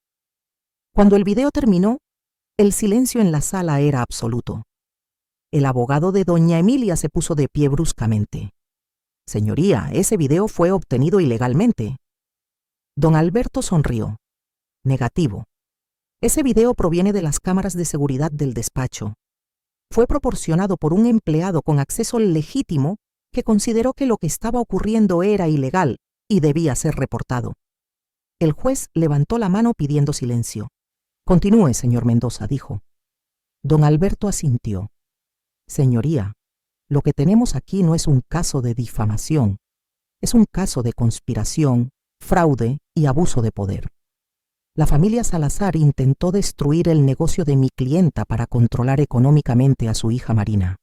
Cuando el video terminó, el silencio en la sala era absoluto. El abogado de doña Emilia se puso de pie bruscamente. Señoría, ese video fue obtenido ilegalmente. Don Alberto sonrió. Negativo. Ese video proviene de las cámaras de seguridad del despacho. Fue proporcionado por un empleado con acceso legítimo que consideró que lo que estaba ocurriendo era ilegal y debía ser reportado. El juez levantó la mano pidiendo silencio. Continúe, señor Mendoza, dijo. Don Alberto asintió. Señoría, lo que tenemos aquí no es un caso de difamación, es un caso de conspiración, fraude y abuso de poder. La familia Salazar intentó destruir el negocio de mi clienta para controlar económicamente a su hija Marina.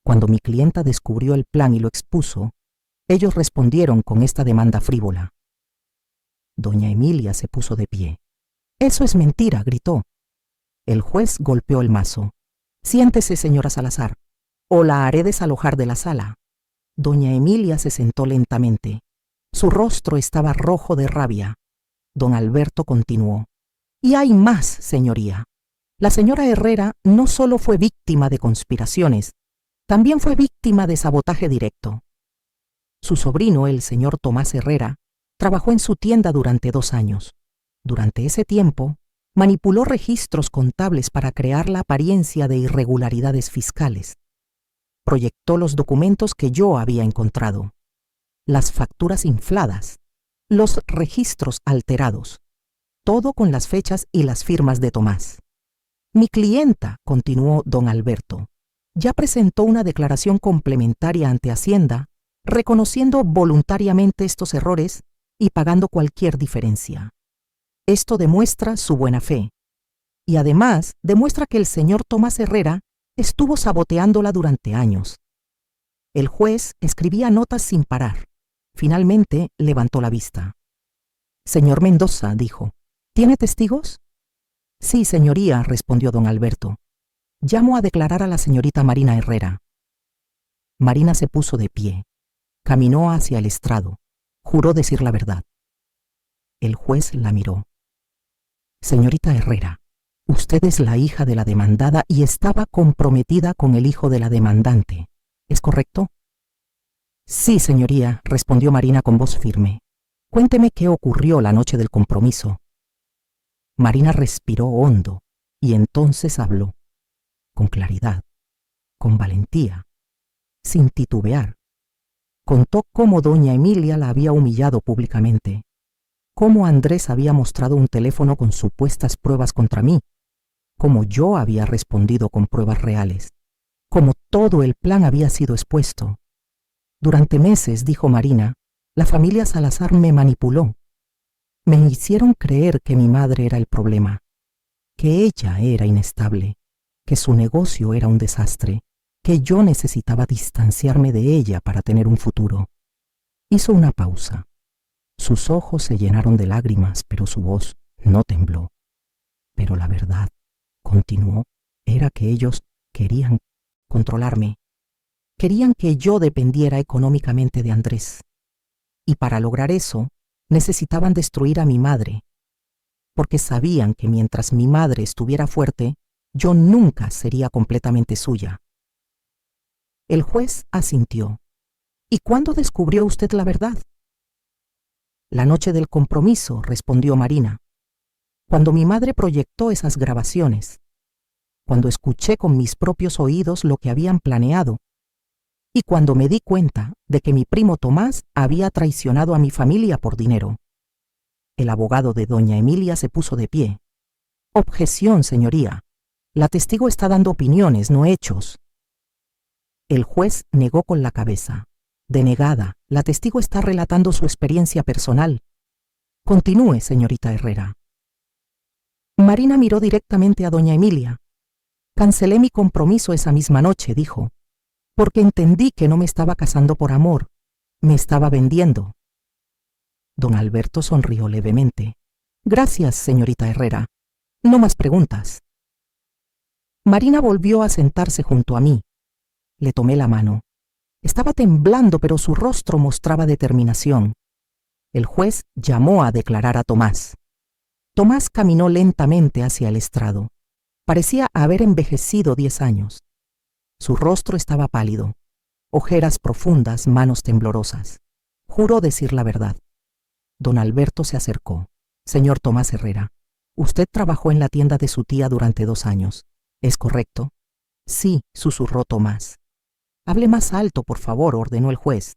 Cuando mi clienta descubrió el plan y lo expuso, ellos respondieron con esta demanda frívola. Doña Emilia se puso de pie. «Eso es mentira», gritó. El juez golpeó el mazo. «Siéntese, señora Salazar, o la haré desalojar de la sala». Doña Emilia se sentó lentamente. Su rostro estaba rojo de rabia. Don Alberto continuó. «Y hay más, señoría. La señora Herrera no solo fue víctima de conspiraciones, también fue víctima de sabotaje directo. Su sobrino, el señor Tomás Herrera, trabajó en su tienda durante 2 años. Durante ese tiempo, manipuló registros contables para crear la apariencia de irregularidades fiscales. Proyectó los documentos que yo había encontrado, las facturas infladas, los registros alterados, todo con las fechas y las firmas de Tomás. Mi clienta, continuó don Alberto, ya presentó una declaración complementaria ante Hacienda, reconociendo voluntariamente estos errores y pagando cualquier diferencia. Esto demuestra su buena fe, y además demuestra que el señor Tomás Herrera estuvo saboteándola durante años. El juez escribía notas sin parar. Finalmente levantó la vista. «Señor Mendoza», dijo, «¿tiene testigos?» «Sí, señoría», respondió don Alberto. «Llamo a declarar a la señorita Marina Herrera». Marina se puso de pie. Caminó hacia el estrado. Juró decir la verdad. El juez la miró. «Señorita Herrera, usted es la hija de la demandada y estaba comprometida con el hijo de la demandante. ¿Es correcto?» «Sí, señoría», respondió Marina con voz firme. «Cuénteme qué ocurrió la noche del compromiso». Marina respiró hondo y entonces habló, con claridad, con valentía, sin titubear. Contó cómo doña Emilia la había humillado públicamente, cómo Andrés había mostrado un teléfono con supuestas pruebas contra mí, cómo yo había respondido con pruebas reales, cómo todo el plan había sido expuesto. «Durante meses», dijo Marina, «la familia Salazar me manipuló. Me hicieron creer que mi madre era el problema, que ella era inestable, que su negocio era un desastre, que yo necesitaba distanciarme de ella para tener un futuro». Hizo una pausa. Sus ojos se llenaron de lágrimas, pero su voz no tembló. «Pero la verdad», continuó, «era que ellos querían controlarme. Querían que yo dependiera económicamente de Andrés. Y para lograr eso, necesitaban destruir a mi madre, porque sabían que mientras mi madre estuviera fuerte, yo nunca sería completamente suya». El juez asintió. «¿Y cuándo descubrió usted la verdad?» «La noche del compromiso», respondió Marina. «Cuando mi madre proyectó esas grabaciones, cuando escuché con mis propios oídos lo que habían planeado, y cuando me di cuenta de que mi primo Tomás había traicionado a mi familia por dinero». El abogado de doña Emilia se puso de pie. «Objeción, señoría. La testigo está dando opiniones, no hechos». El juez negó con la cabeza. «Denegada, la testigo está relatando su experiencia personal. Continúe, señorita Herrera». Marina miró directamente a doña Emilia. «Cancelé mi compromiso esa misma noche», dijo. porque entendí que no me estaba casando por amor, me estaba vendiendo. Don Alberto sonrió levemente. Gracias, señorita Herrera. No más preguntas. Marina volvió a sentarse junto a mí. Le tomé la mano. Estaba temblando, pero su rostro mostraba determinación. El juez llamó a declarar a Tomás. Tomás caminó lentamente hacia el estrado. Parecía haber envejecido 10 años. Su rostro estaba pálido, ojeras profundas, manos temblorosas. Juró decir la verdad. Don Alberto se acercó. Señor Tomás Herrera, usted trabajó en la tienda de su tía durante 2 años. ¿Es correcto? Sí, susurró Tomás. Hable más alto, por favor, ordenó el juez.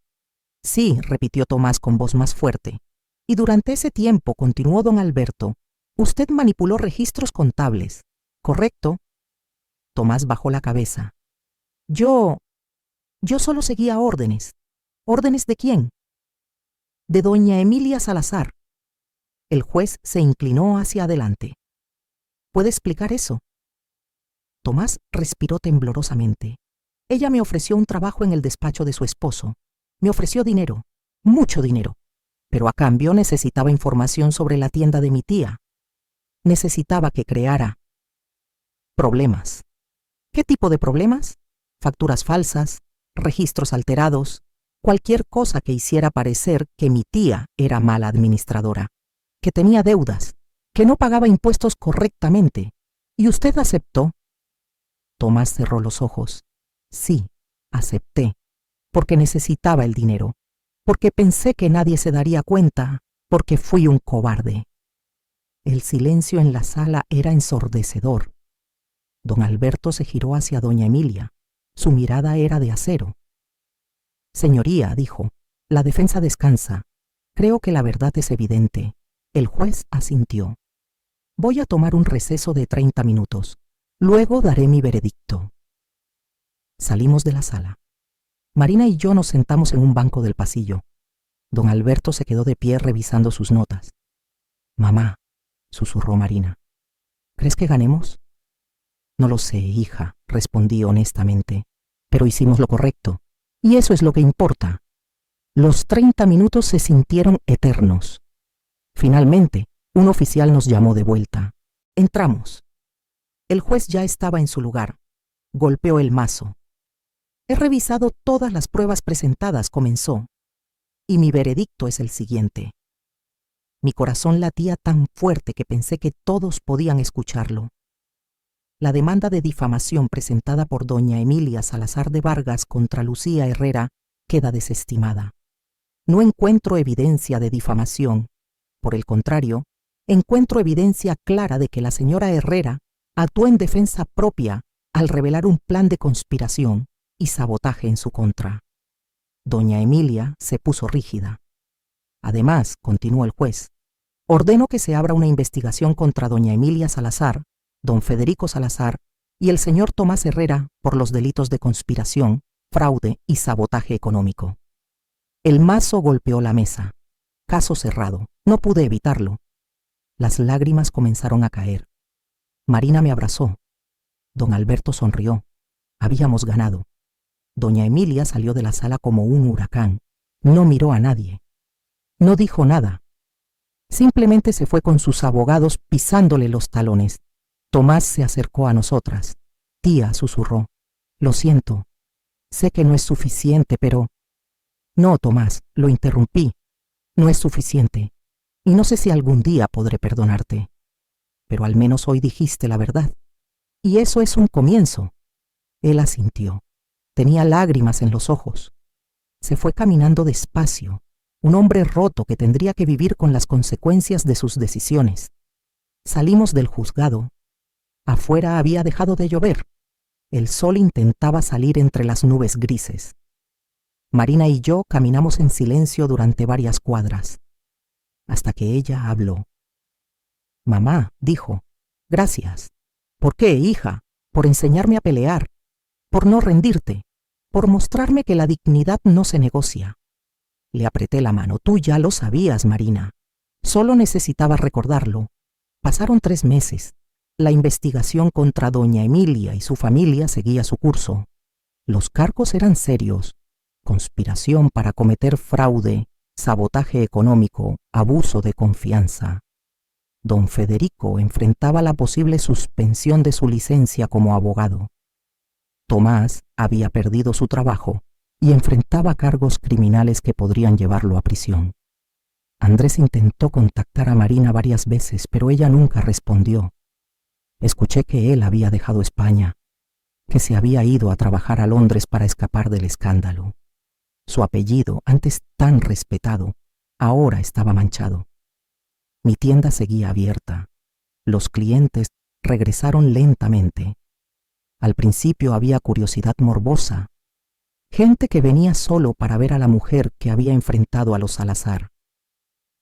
Sí, repitió Tomás con voz más fuerte. Y durante ese tiempo, continuó don Alberto, usted manipuló registros contables, ¿correcto? Tomás bajó la cabeza. Yo solo seguía órdenes. ¿Órdenes de quién? De doña Emilia Salazar. El juez se inclinó hacia adelante. ¿Puede explicar eso? Tomás respiró temblorosamente. Ella me ofreció un trabajo en el despacho de su esposo. Me ofreció dinero, mucho dinero, pero a cambio necesitaba información sobre la tienda de mi tía. Necesitaba que creara problemas. ¿Qué tipo de problemas? Facturas falsas, registros alterados, cualquier cosa que hiciera parecer que mi tía era mala administradora, que tenía deudas, que no pagaba impuestos correctamente. ¿Y usted aceptó? Tomás cerró los ojos. Sí, acepté, porque necesitaba el dinero, porque pensé que nadie se daría cuenta, porque fui un cobarde. El silencio en la sala era ensordecedor. Don Alberto se giró hacia doña Emilia. Su mirada era de acero. Señoría, dijo, la defensa descansa. Creo que la verdad es evidente. El juez asintió. Voy a tomar un receso de 30 minutos. Luego daré mi veredicto. Salimos de la sala. Marina y yo nos sentamos en un banco del pasillo. Don Alberto se quedó de pie revisando sus notas. Mamá, susurró Marina, ¿crees que ganemos? No lo sé, hija, respondí honestamente, pero hicimos lo correcto, y eso es lo que importa. Los 30 minutos se sintieron eternos. Finalmente, un oficial nos llamó de vuelta. Entramos. El juez ya estaba en su lugar. Golpeó el mazo. He revisado todas las pruebas presentadas, comenzó, y mi veredicto es el siguiente. Mi corazón latía tan fuerte que pensé que todos podían escucharlo. La demanda de difamación presentada por doña Emilia Salazar de Vargas contra Lucía Herrera queda desestimada. No encuentro evidencia de difamación. Por el contrario, encuentro evidencia clara de que la señora Herrera actuó en defensa propia al revelar un plan de conspiración y sabotaje en su contra. Doña Emilia se puso rígida. Además, continuó el juez, ordeno que se abra una investigación contra doña Emilia Salazar, don Federico Salazar y el señor Tomás Herrera por los delitos de conspiración, fraude y sabotaje económico. El mazo golpeó la mesa. Caso cerrado. No pude evitarlo. Las lágrimas comenzaron a caer. Marina me abrazó. Don Alberto sonrió. Habíamos ganado. Doña Emilia salió de la sala como un huracán. No miró a nadie. No dijo nada. Simplemente se fue con sus abogados pisándole los talones. Tomás se acercó a nosotras. Tía, susurró. Lo siento. Sé que no es suficiente, pero... No, Tomás, lo interrumpí. No es suficiente. Y no sé si algún día podré perdonarte. Pero al menos hoy dijiste la verdad. Y eso es un comienzo. Él asintió. Tenía lágrimas en los ojos. Se fue caminando despacio, un hombre roto que tendría que vivir con las consecuencias de sus decisiones. Salimos del juzgado. Afuera había dejado de llover. El sol intentaba salir entre las nubes grises. Marina y yo caminamos en silencio durante varias cuadras, hasta que ella habló. Mamá, dijo, gracias. ¿Por qué, hija? Por enseñarme a pelear, por no rendirte, por mostrarme que la dignidad no se negocia. Le apreté la mano. Tú ya lo sabías, Marina. Solo necesitaba recordarlo. Pasaron 3 meses. La investigación contra doña Emilia y su familia seguía su curso. Los cargos eran serios: conspiración para cometer fraude, sabotaje económico, abuso de confianza. Don Federico enfrentaba la posible suspensión de su licencia como abogado. Tomás había perdido su trabajo y enfrentaba cargos criminales que podrían llevarlo a prisión. Andrés intentó contactar a Marina varias veces, pero ella nunca respondió. Escuché que él había dejado España, que se había ido a trabajar a Londres para escapar del escándalo. Su apellido, antes tan respetado, ahora estaba manchado. Mi tienda seguía abierta. Los clientes regresaron lentamente. Al principio había curiosidad morbosa, gente que venía solo para ver a la mujer que había enfrentado a los Salazar.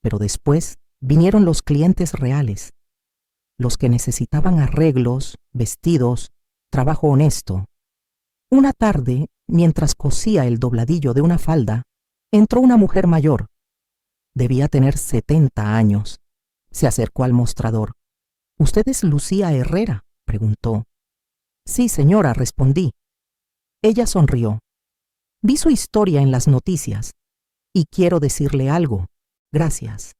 Pero después vinieron los clientes reales, los que necesitaban arreglos, vestidos, trabajo honesto. Una tarde, mientras cosía el dobladillo de una falda, entró una mujer mayor. Debía tener 70 años. Se acercó al mostrador. «¿Usted es Lucía Herrera?», preguntó. «Sí, señora», respondí. Ella sonrió. «Vi su historia en las noticias y quiero decirle algo. Gracias».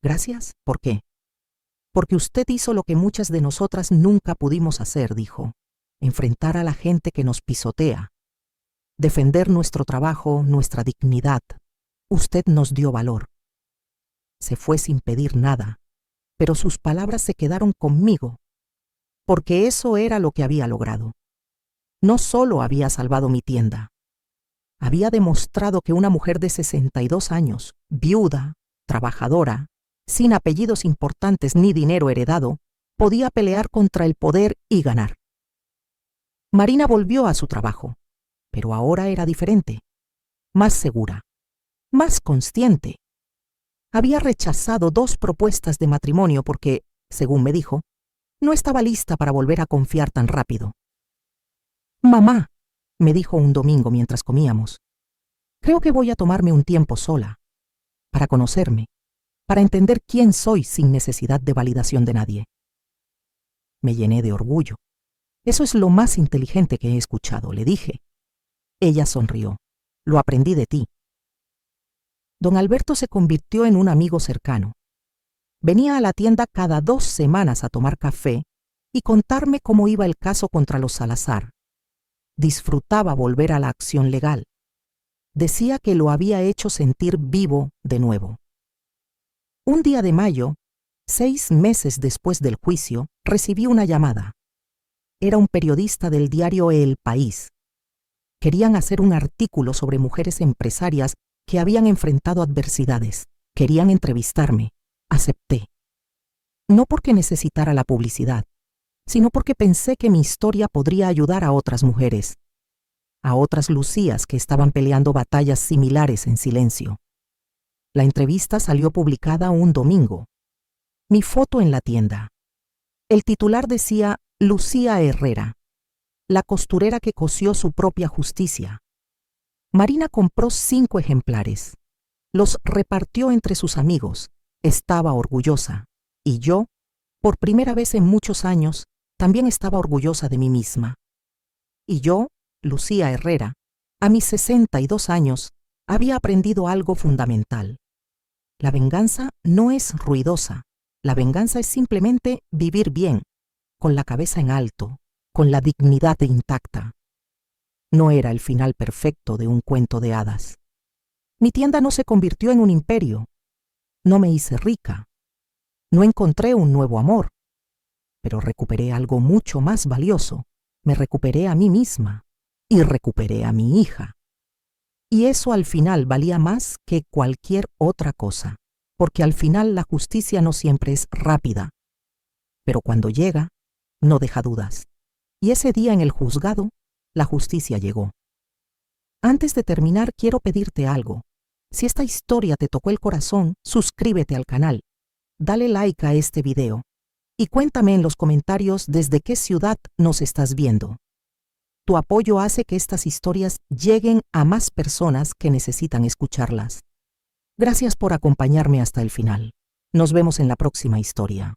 «¿Gracias? ¿Por qué?» «Porque usted hizo lo que muchas de nosotras nunca pudimos hacer», dijo. «Enfrentar a la gente que nos pisotea. Defender nuestro trabajo, nuestra dignidad. Usted nos dio valor». Se fue sin pedir nada, pero sus palabras se quedaron conmigo, porque eso era lo que había logrado. No solo había salvado mi tienda, había demostrado que una mujer de 62 años, viuda, trabajadora, sin apellidos importantes ni dinero heredado, podía pelear contra el poder y ganar. Marina volvió a su trabajo, pero ahora era diferente, más segura, más consciente. Había rechazado 2 propuestas de matrimonio porque, según me dijo, no estaba lista para volver a confiar tan rápido. «Mamá», me dijo un domingo mientras comíamos, «creo que voy a tomarme un tiempo sola, para conocerme, para entender quién soy sin necesidad de validación de nadie». Me llené de orgullo. «Eso es lo más inteligente que he escuchado», le dije. Ella sonrió. «Lo aprendí de ti». Don Alberto se convirtió en un amigo cercano. Venía a la tienda cada 2 semanas a tomar café y contarme cómo iba el caso contra los Salazar. Disfrutaba volver a la acción legal. Decía que lo había hecho sentir vivo de nuevo. Un día de mayo, 6 meses después del juicio, recibí una llamada. Era un periodista del diario El País. Querían hacer un artículo sobre mujeres empresarias que habían enfrentado adversidades. Querían entrevistarme. Acepté. No porque necesitara la publicidad, sino porque pensé que mi historia podría ayudar a otras mujeres, a otras Lucías que estaban peleando batallas similares en silencio. La entrevista salió publicada un domingo. Mi foto en la tienda. El titular decía «Lucía Herrera, la costurera que cosió su propia justicia». Marina compró 5 ejemplares. Los repartió entre sus amigos. Estaba orgullosa. Y yo, por primera vez en muchos años, también estaba orgullosa de mí misma. Y yo, Lucía Herrera, a mis 62 años, había aprendido algo fundamental. La venganza no es ruidosa. La venganza es simplemente vivir bien, con la cabeza en alto, con la dignidad intacta. No era el final perfecto de un cuento de hadas. Mi tienda no se convirtió en un imperio. No me hice rica. No encontré un nuevo amor. Pero recuperé algo mucho más valioso. Me recuperé a mí misma y recuperé a mi hija. Y eso al final valía más que cualquier otra cosa, porque al final la justicia no siempre es rápida. Pero cuando llega, no deja dudas. Y ese día en el juzgado, la justicia llegó. Antes de terminar, quiero pedirte algo. Si esta historia te tocó el corazón, suscríbete al canal, dale like a este video y cuéntame en los comentarios desde qué ciudad nos estás viendo. Tu apoyo hace que estas historias lleguen a más personas que necesitan escucharlas. Gracias por acompañarme hasta el final. Nos vemos en la próxima historia.